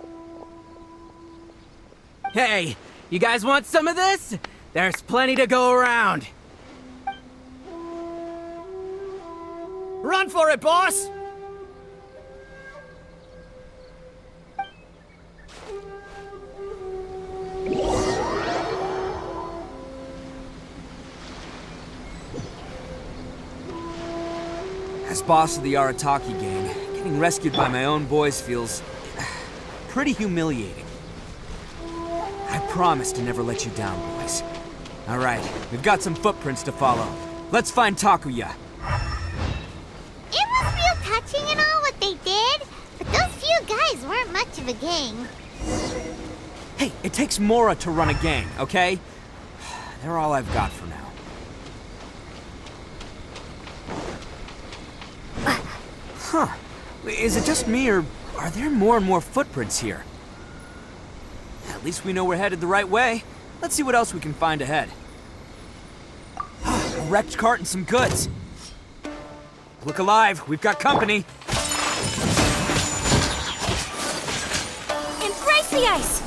Hey, you guys want some of this? There's plenty to go around. Run for it, boss! As boss of the Arataki gang, getting rescued by my own boys feels pretty humiliating. I promise to never let you down, boys. All right, we've got some footprints to follow. Let's find Takuya. It was real touching and all what they did, but those few guys weren't much of a gang. Hey, it takes Mora to run a gang, okay? They're all I've got for now. Huh. Is it just me, or are there more and more footprints here? At least we know we're headed the right way. Let's see what else we can find ahead. A wrecked cart and some goods. Look alive, we've got company. Embrace the ice!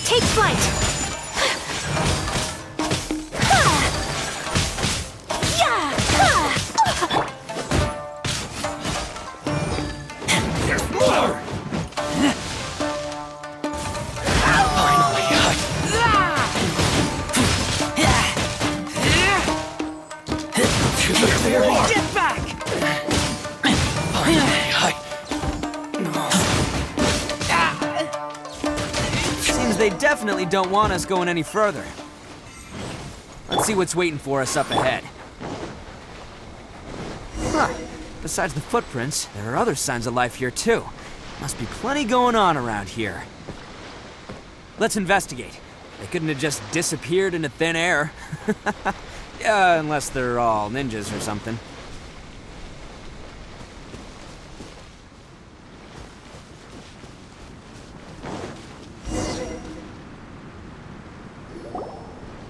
Take flight! There's more! Get back! Seems they definitely don't want us going any further. Let's see what's waiting for us up ahead. Huh. Besides the footprints, there are other signs of life here too. Must be plenty going on around here. Let's investigate. They couldn't have just disappeared into thin air. Yeah, unless they're all ninjas or something.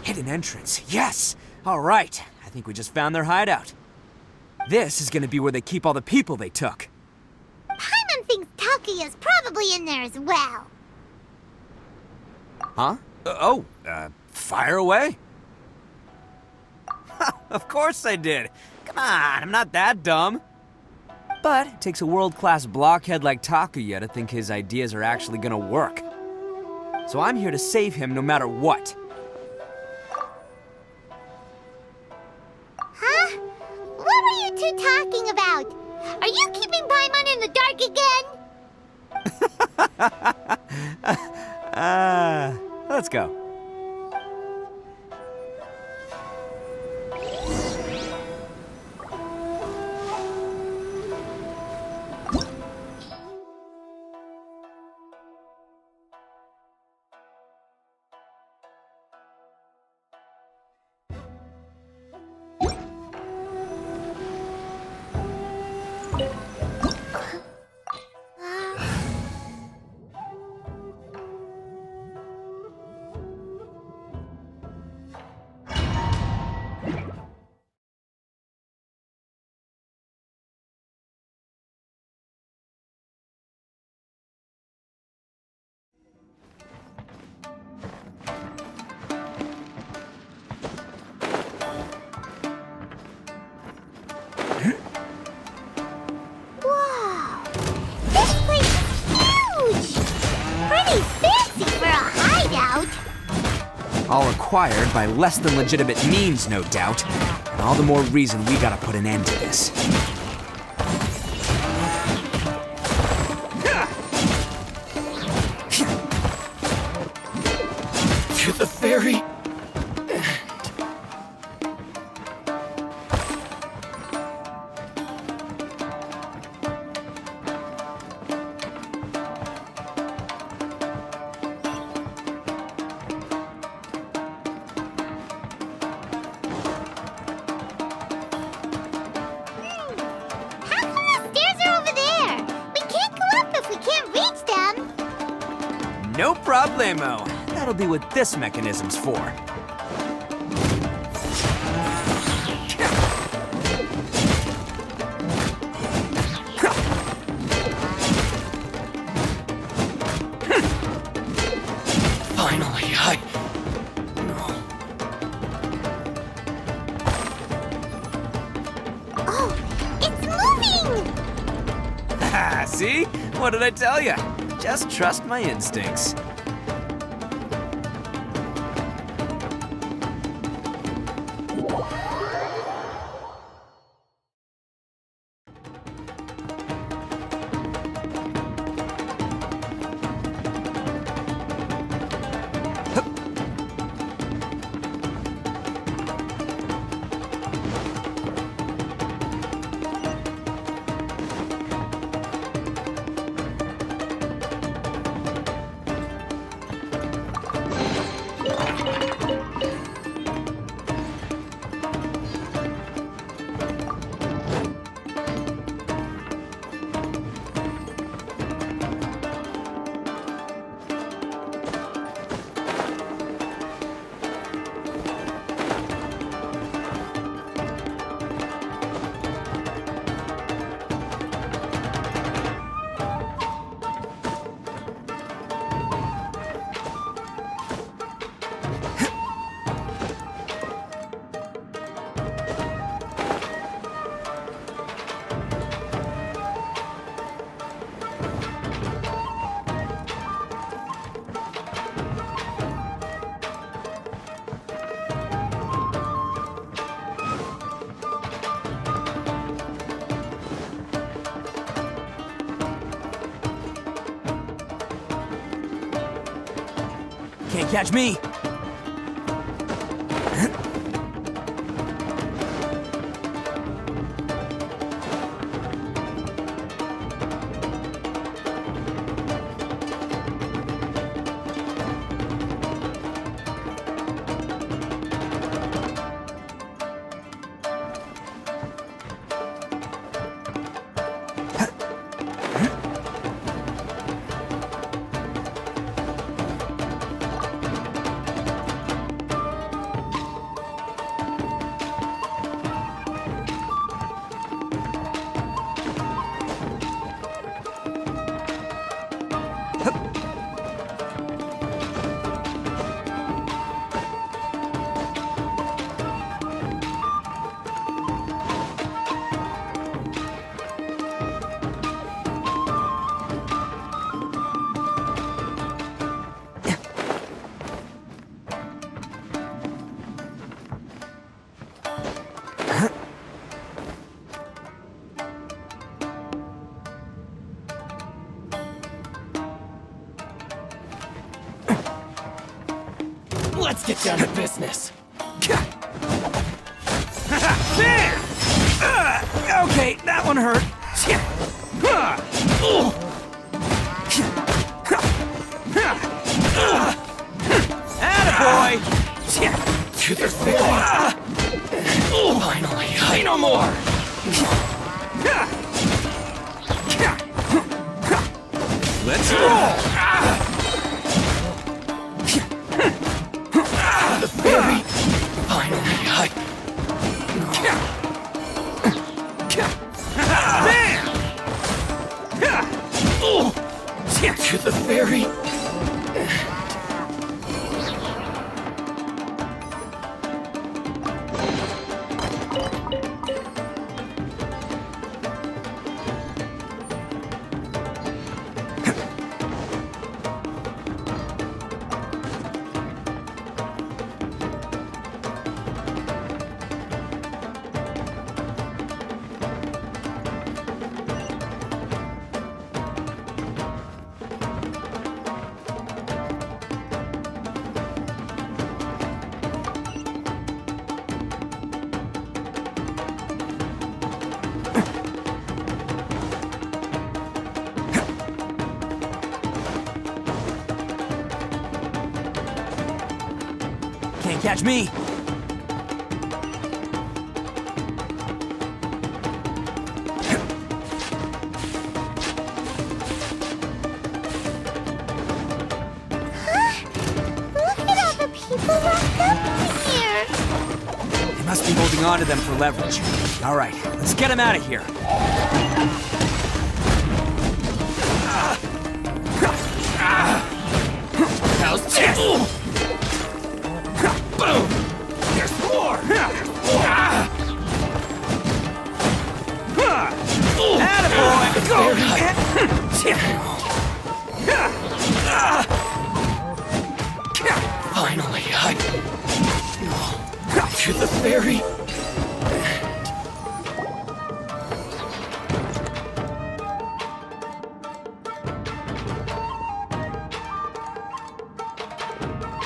Hidden entrance, yes! All right, I think we just found their hideout. This is gonna be where they keep all the people they took. Paimon thinks Takuya's probably in there as well. Huh? Fire away. Of course I did. Come on, I'm not that dumb. But it takes a world-class blockhead like Takuya to think his ideas are actually gonna work. So I'm here to save him no matter what. Huh? What were you two talking about? Are you keeping Paimon in the dark again? Let's go. Wow! This place is huge! Pretty fancy for a hideout! All acquired by less than legitimate means, no doubt. And all the more reason we gotta put an end to this. To the ferry. No problemo. That'll be what this mechanism's for. Finally, Oh, it's moving! See? What did I tell you? Just trust my instincts. Can't catch me. Let's get down to business. Okay, that one hurt. Attaboy! To the face. Finally, I no more. Let's roll! The fairy. Finally, I. To the fairy. Can't catch me. Look at all the people locked up here. They must be holding on to them for leverage. All right, let's get them out of here. How's this? Boom! There's more! Attaboy! Go! Finally, I. To the fairy.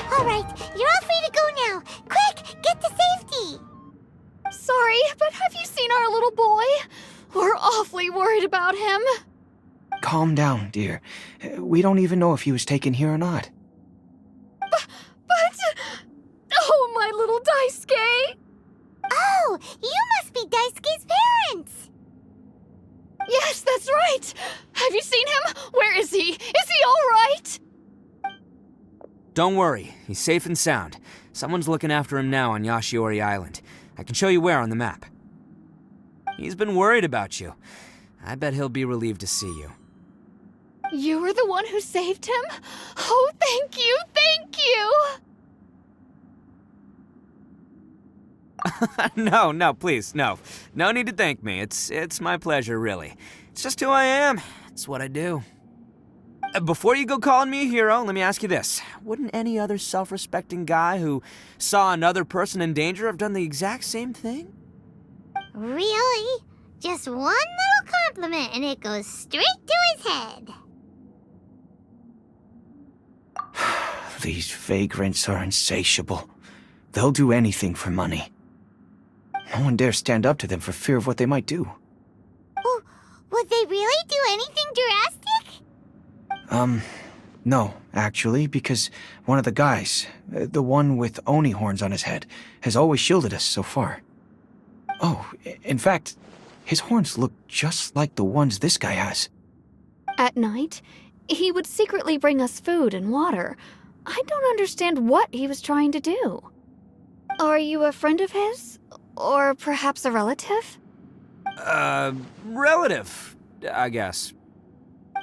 All right, you're all free to go now. Quick, get to safety. Sorry, but have you seen our little boy? We're awfully worried about him. Calm down, dear. We don't even know if he was taken here or not. But... Oh, my little Daisuke! Oh, you must be Daisuke's parents. Yes, that's right! Have you seen him? Where is he? Is he all right? Don't worry, he's safe and sound. Someone's looking after him now on Yashiori Island. I can show you where on the map. He's been worried about you. I bet he'll be relieved to see you. You were the one who saved him? Oh, thank you, thank you! No, please, no. No need to thank me. It's my pleasure, really. It's just who I am. It's what I do. Before you go calling me a hero, let me ask you this. Wouldn't any other self-respecting guy who saw another person in danger have done the exact same thing? Really? Just one little compliment and it goes straight to his head. these vagrants are insatiable. They'll do anything for money. No one dares stand up to them for fear of what they might do. Would they really do anything drastic? No, actually, because one of the guys, the one with Oni horns on his head, has always shielded us so far. Oh, in fact, his horns look just like the ones this guy has. At night, he would secretly bring us food and water. I don't understand what he was trying to do. Are you a friend of his? Or perhaps a relative? Relative, I guess.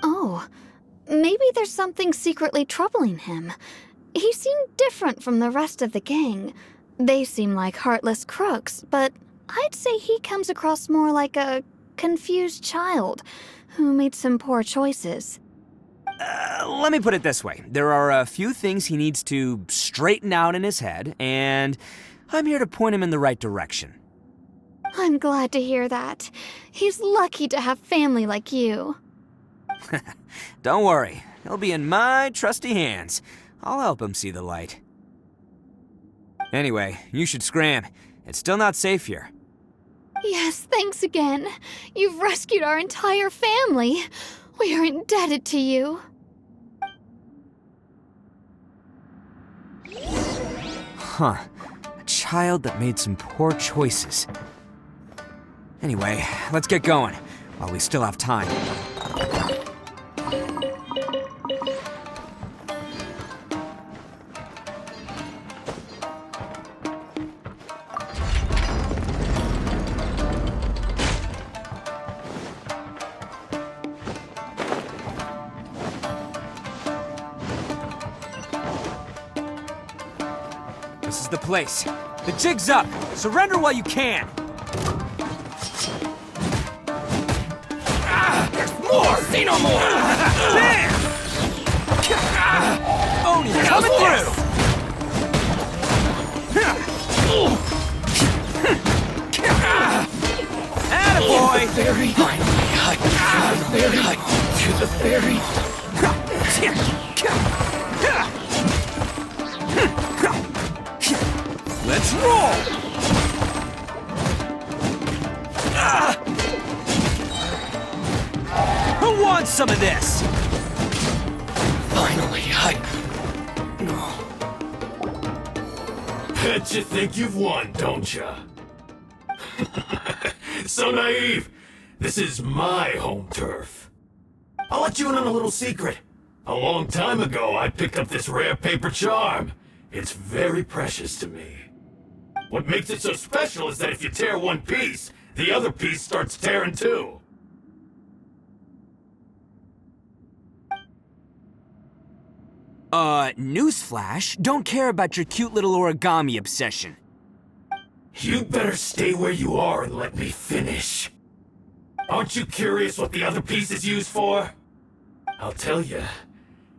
Oh, maybe there's something secretly troubling him. He seemed different from the rest of the gang. They seem like heartless crooks, but I'd say he comes across more like a confused child who made some poor choices. Let me put it this way. There are a few things he needs to straighten out in his head, and I'm here to point him in the right direction. I'm glad to hear that. He's lucky to have family like you. Don't worry. He'll be in my trusty hands. I'll help him see the light. Anyway, you should scram. It's still not safe here. Yes, thanks again. You've rescued our entire family. We are indebted to you. Huh. A child that made some poor choices. Anyway, let's get going, while we still have time. This is the place. The jig's up. Surrender while you can. More! Say no more! Bam! Oni, coming through! Attaboy! Fairy! To the fairy! Let's roll! Who wants some of this? Finally, Bet you think you've won, don't ya? So naive. This is my home turf. I'll let you in on a little secret. A long time ago, I picked up this rare paper charm. It's very precious to me. What makes it so special is that if you tear one piece, the other piece starts tearing too. Newsflash, don't care about your cute little origami obsession. You better stay where you are and let me finish. Aren't you curious what the other piece is used for? I'll tell you.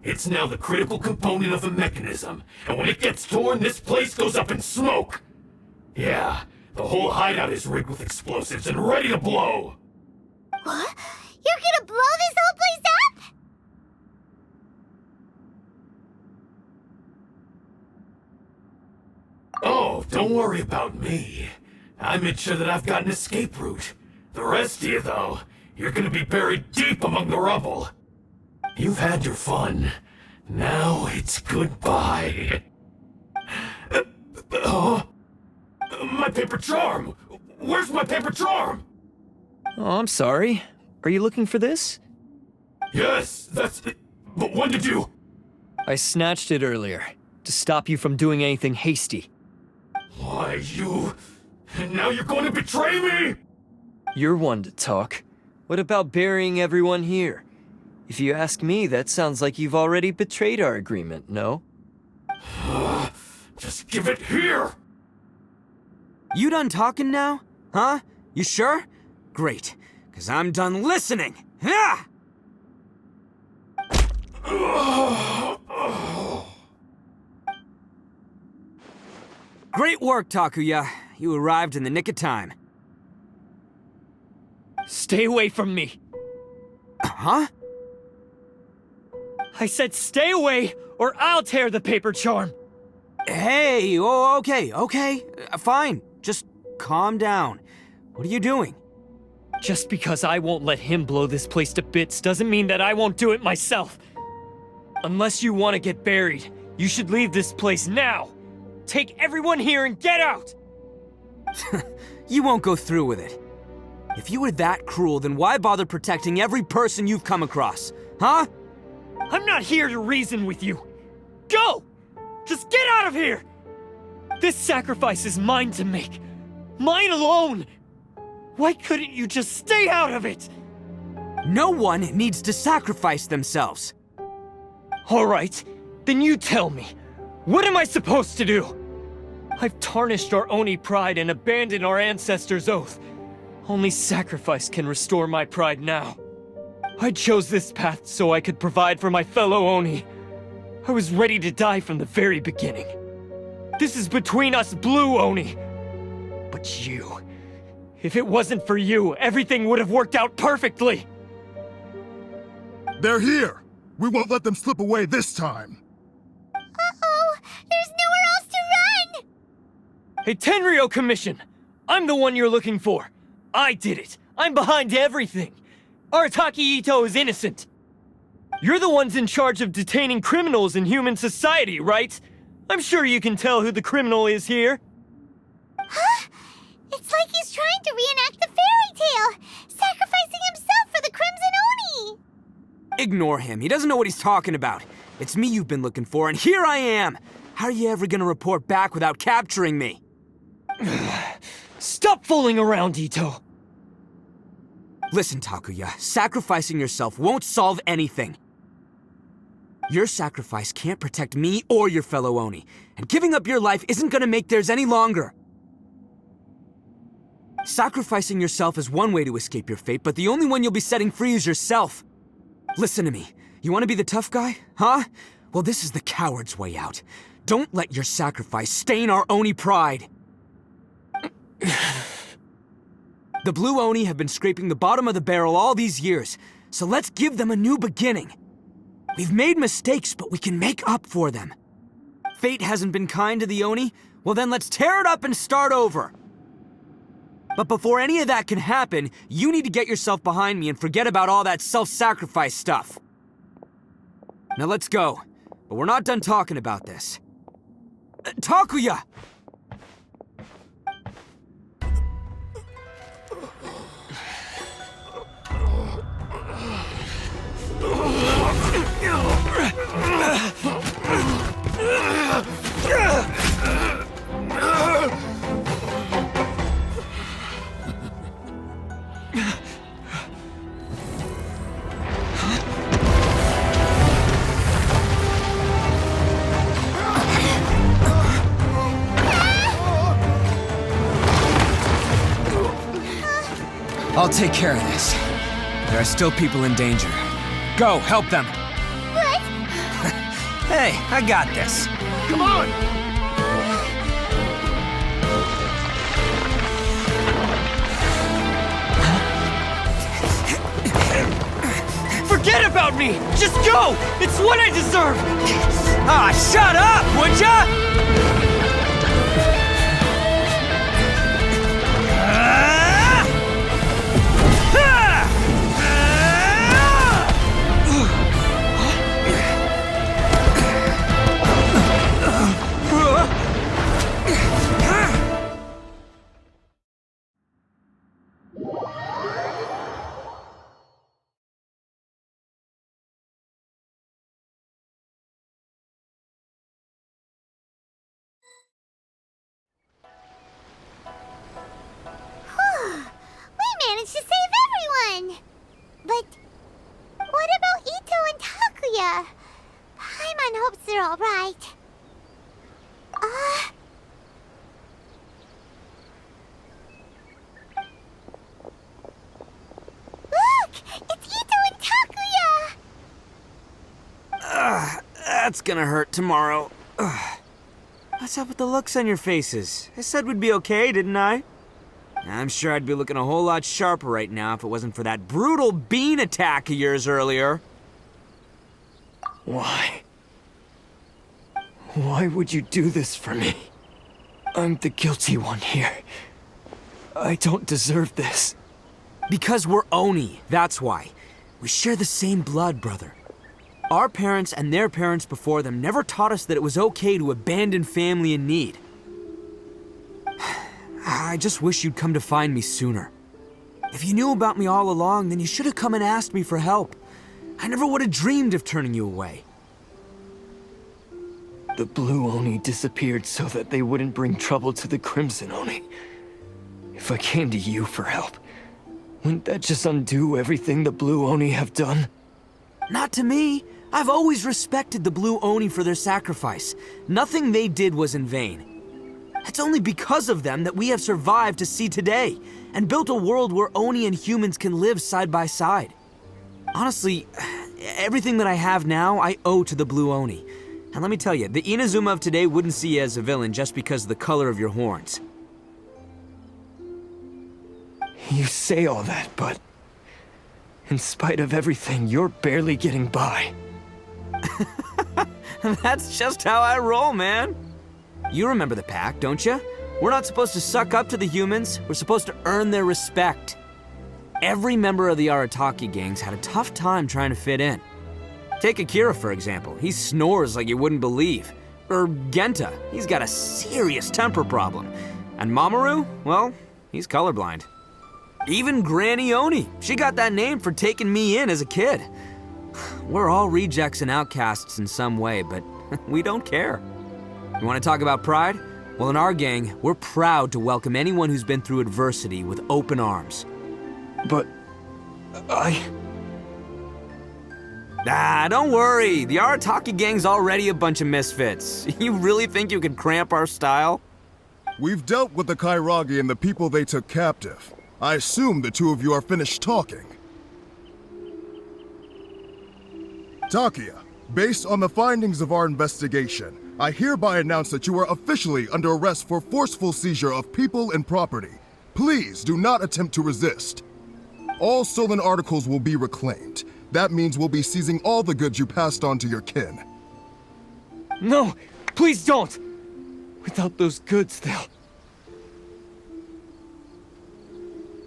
It's now the critical component of the mechanism, and when it gets torn, this place goes up in smoke. Yeah, the whole hideout is rigged with explosives and ready to blow. What? You're gonna blow this whole place up? Oh, don't worry about me. I made sure that I've got an escape route. The rest of you, though, you're gonna be buried deep among the rubble. You've had your fun. Now it's goodbye. My paper charm! Where's my paper charm? Oh, I'm sorry. Are you looking for this? Yes, that's it. But when did you... I snatched it earlier, to stop you from doing anything hasty. Why, you... And now you're going to betray me? You're one to talk. What about burying everyone here? If you ask me, that sounds like you've already betrayed our agreement, no? Just give it here! You done talking now? Huh? You sure? Great, because I'm done listening. Ah! Great work, Takuya. You arrived in the nick of time. Stay away from me! Huh? I said stay away, or I'll tear the paper charm! Hey, oh, okay, fine. Just calm down. What are you doing? Just because I won't let him blow this place to bits doesn't mean that I won't do it myself. Unless you want to get buried, you should leave this place now. Take everyone here and get out! You won't go through with it. If you were that cruel, then why bother protecting every person you've come across? Huh? I'm not here to reason with you. Go! Just get out of here! This sacrifice is mine to make. Mine alone! Why couldn't you just stay out of it? No one needs to sacrifice themselves. All right, then you tell me. What am I supposed to do? I've tarnished our Oni pride and abandoned our ancestors' oath. Only sacrifice can restore my pride now. I chose this path so I could provide for my fellow Oni. I was ready to die from the very beginning. This is between us Blue Oni. But you... If it wasn't for you, everything would have worked out perfectly! They're here! We won't let them slip away this time! Uh-oh! There's nowhere else to run! Hey, Tenryo Commission! I'm the one you're looking for! I did it! I'm behind everything! Arataki Itto is innocent! You're the ones in charge of detaining criminals in human society, right? I'm sure you can tell who the criminal is here. Huh? It's like he's trying to reenact the fairy tale, sacrificing himself for the Crimson Oni! Ignore him. He doesn't know what he's talking about. It's me you've been looking for, and here I am! How are you ever gonna report back without capturing me? Stop fooling around, Itto! Listen, Takuya, sacrificing yourself won't solve anything. Your sacrifice can't protect me or your fellow Oni, and giving up your life isn't gonna make theirs any longer. Sacrificing yourself is one way to escape your fate, but the only one you'll be setting free is yourself. Listen to me. You want to be the tough guy? Huh? Well, this is the coward's way out. Don't let your sacrifice stain our Oni pride. The Blue Oni have been scraping the bottom of the barrel all these years, so let's give them a new beginning. We've made mistakes, but we can make up for them. Fate hasn't been kind to the Oni? Well then let's tear it up and start over. But before any of that can happen, you need to get yourself behind me and forget about all that self-sacrifice stuff. Now let's go. But we're not done talking about this. Takuya! I'll take care of this. There are still people in danger. Go, help them! What? Hey, I got this. Come on! Forget about me! Just go! It's what I deserve! Ah, shut up, would ya? We managed to save everyone! But what about Itto and Takuya? Paimon hopes they're alright. Look! It's Itto and Takuya! That's gonna hurt tomorrow. What's up with the looks on your faces? I said we'd be okay, didn't I? I'm sure I'd be looking a whole lot sharper right now if it wasn't for that brutal bean attack of yours earlier. Why? Why would you do this for me? I'm the guilty one here. I don't deserve this. Because we're Oni, that's why. We share the same blood, brother. Our parents and their parents before them never taught us that it was okay to abandon family in need. I just wish you'd come to find me sooner. If you knew about me all along, then you should have come and asked me for help. I never would have dreamed of turning you away. The Blue Oni disappeared so that they wouldn't bring trouble to the Crimson Oni. If I came to you for help, wouldn't that just undo everything the Blue Oni have done? Not to me. I've always respected the Blue Oni for their sacrifice. Nothing they did was in vain. It's only because of them that we have survived to see today, and built a world where Oni and humans can live side by side. Honestly, everything that I have now, I owe to the Blue Oni. And let me tell you, the Inazuma of today wouldn't see you as a villain just because of the color of your horns. You say all that, but in spite of everything, you're barely getting by. That's just how I roll, man. You remember the pact, don't you? We're not supposed to suck up to the humans. We're supposed to earn their respect. Every member of the Arataki gangs had a tough time trying to fit in. Take Akira, for example. He snores like you wouldn't believe. Or Genta. He's got a serious temper problem. And Mamoru, well, he's colorblind. Even Granny Oni. She got that name for taking me in as a kid. We're all rejects and outcasts in some way, but we don't care. You want to talk about pride? Well, in our gang, we're proud to welcome anyone who's been through adversity with open arms. But don't worry. The Arataki gang's already a bunch of misfits. You really think you could cramp our style? We've dealt with the Kairagi and the people they took captive. I assume the two of you are finished talking. Takia, based on the findings of our investigation, I hereby announce that you are officially under arrest for forceful seizure of people and property. Please do not attempt to resist. All stolen articles will be reclaimed. That means we'll be seizing all the goods you passed on to your kin. No, please don't! Without those goods, they'll...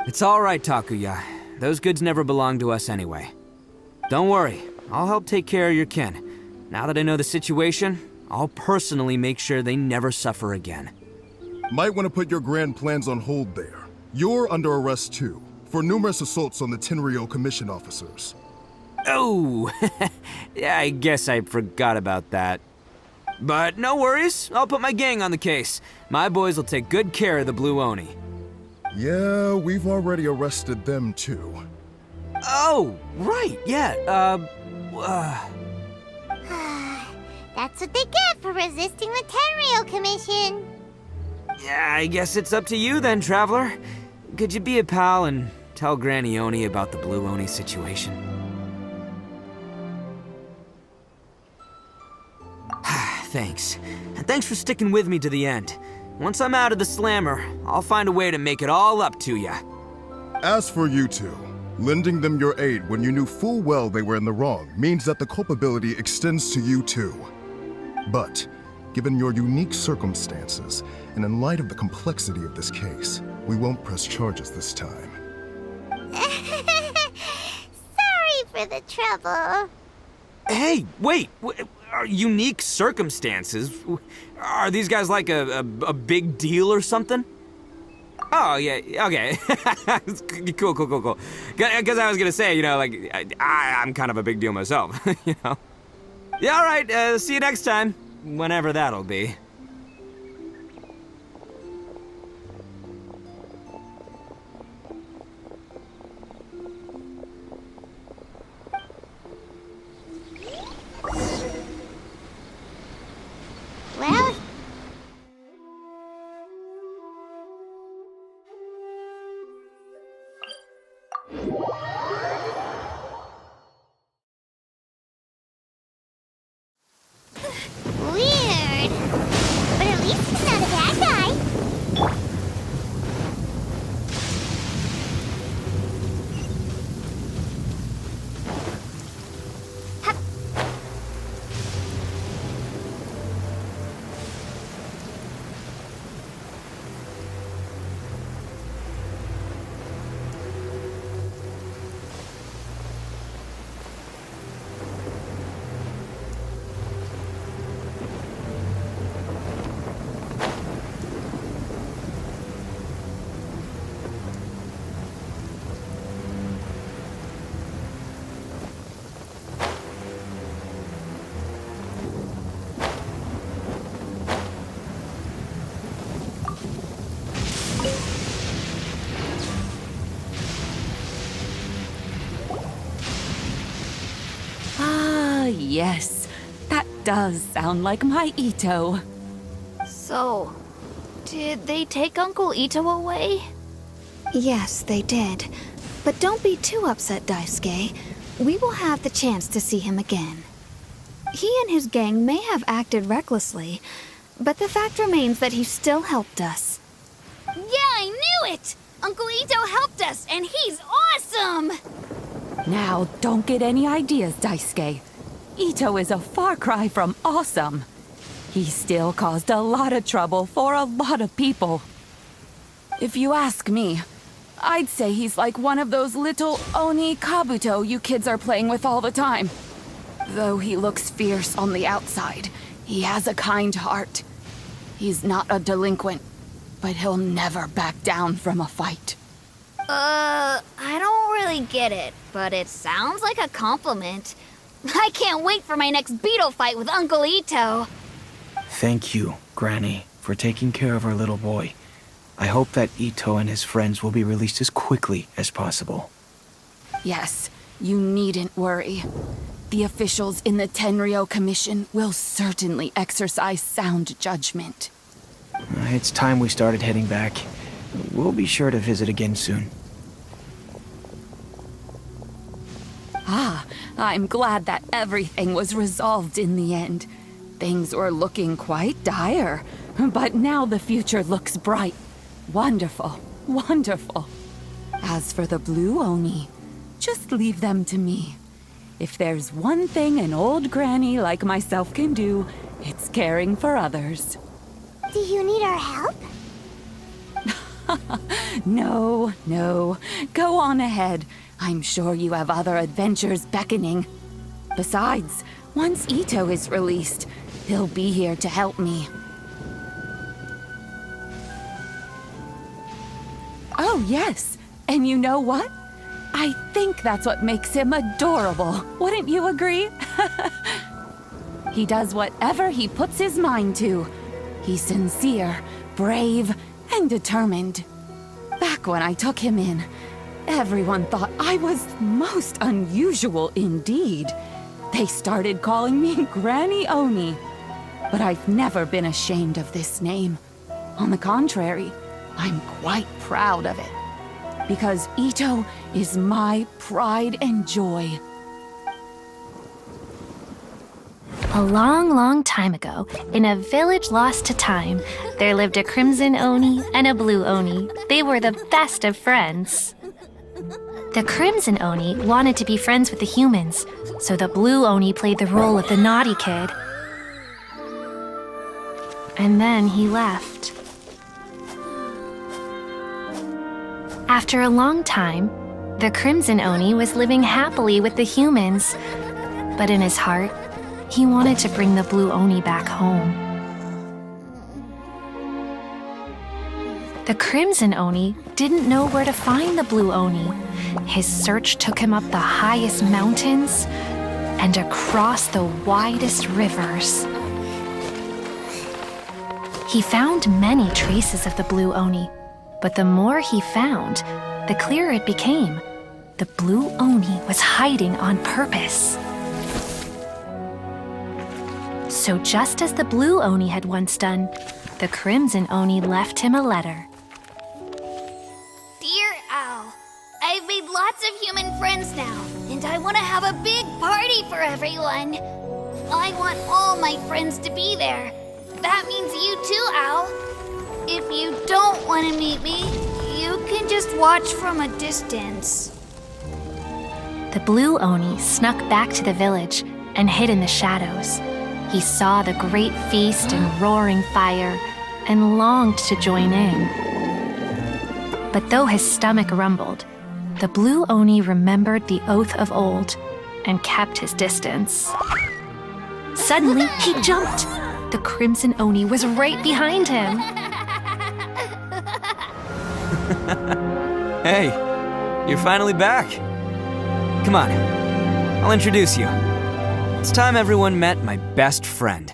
It's all right, Takuya. Those goods never belonged to us anyway. Don't worry, I'll help take care of your kin. Now that I know the situation, I'll personally make sure they never suffer again. Might want to put your grand plans on hold there. You're under arrest too, for numerous assaults on the Tenryo Commission officers. Oh, yeah, I guess I forgot about that. But no worries, I'll put my gang on the case. My boys will take good care of the Blue Oni. Yeah, we've already arrested them too. Oh, right, yeah, That's what they get for resisting the Tenryo Commission. Yeah, I guess it's up to you then, Traveler. Could you be a pal and tell Granny Oni about the Blue Oni situation? Thanks. And thanks for sticking with me to the end. Once I'm out of the slammer, I'll find a way to make it all up to ya. As for you two, lending them your aid when you knew full well they were in the wrong means that the culpability extends to you too. But, given your unique circumstances, and in light of the complexity of this case, we won't press charges this time. Sorry for the trouble. Hey, wait! Unique circumstances? Are these guys like a big deal or something? Oh, yeah, okay. Cool. Because I was gonna say, you know, like, I'm kind of a big deal myself, you know? Yeah, all right, see you next time. Whenever that'll be. Well... Weird. yes. That does sound like my Itto. So, did they take Uncle Itto away? Yes, they did. But don't be too upset, Daisuke. We will have the chance to see him again. He and his gang may have acted recklessly, but the fact remains that he still helped us. Yeah, I knew it! Uncle Itto helped us, and he's awesome! Now, don't get any ideas, Daisuke. Itto is a far cry from awesome. He still caused a lot of trouble for a lot of people. If you ask me, I'd say he's like one of those little Oni Kabuto you kids are playing with all the time. Though he looks fierce on the outside, he has a kind heart. He's not a delinquent, but he'll never back down from a fight. I don't really get it, but it sounds like a compliment. I can't wait for my next beetle fight with Uncle Itto. Thank you, Granny, for taking care of our little boy. I hope that Itto and his friends will be released as quickly as possible. Yes, you needn't worry. The officials in the Tenryo Commission will certainly exercise sound judgment. It's time we started heading back. We'll be sure to visit again soon. Ah, I'm glad that everything was resolved in the end. Things were looking quite dire, but now the future looks bright. Wonderful, wonderful. As for the Blue Oni, just leave them to me. If there's one thing an old granny like myself can do, it's caring for others. Do you need our help? No, no. Go on ahead. I'm sure you have other adventures beckoning. Besides, once Itto is released, he'll be here to help me. Oh, yes. And you know what? I think that's what makes him adorable. Wouldn't you agree? He does whatever he puts his mind to. He's sincere, brave, and determined. Back when I took him in, everyone thought I was most unusual indeed. They started calling me Granny Oni. But I've never been ashamed of this name. On the contrary, I'm quite proud of it. Because Itto is my pride and joy. A long, long time ago, in a village lost to time, there lived a crimson Oni and a blue Oni. They were the best of friends. The crimson Oni wanted to be friends with the humans, so the blue Oni played the role of the naughty kid. And then he left. After a long time, the crimson Oni was living happily with the humans, but in his heart, he wanted to bring the blue Oni back home. The crimson Oni didn't know where to find the blue Oni. His search took him up the highest mountains and across the widest rivers. He found many traces of the blue Oni, but the more he found, the clearer it became. The blue Oni was hiding on purpose. So just as the blue Oni had once done, the crimson Oni left him a letter. Dear Owl, I've made lots of human friends now, and I want to have a big party for everyone. I want all my friends to be there. That means you too, Owl. If you don't want to meet me, you can just watch from a distance. The blue Oni snuck back to the village and hid in the shadows. He saw the great feast and roaring fire and longed to join in. But though his stomach rumbled, the blue Oni remembered the oath of old and kept his distance. Suddenly, he jumped. The crimson Oni was right behind him. Hey, you're finally back. Come on, I'll introduce you. It's time everyone met my best friend.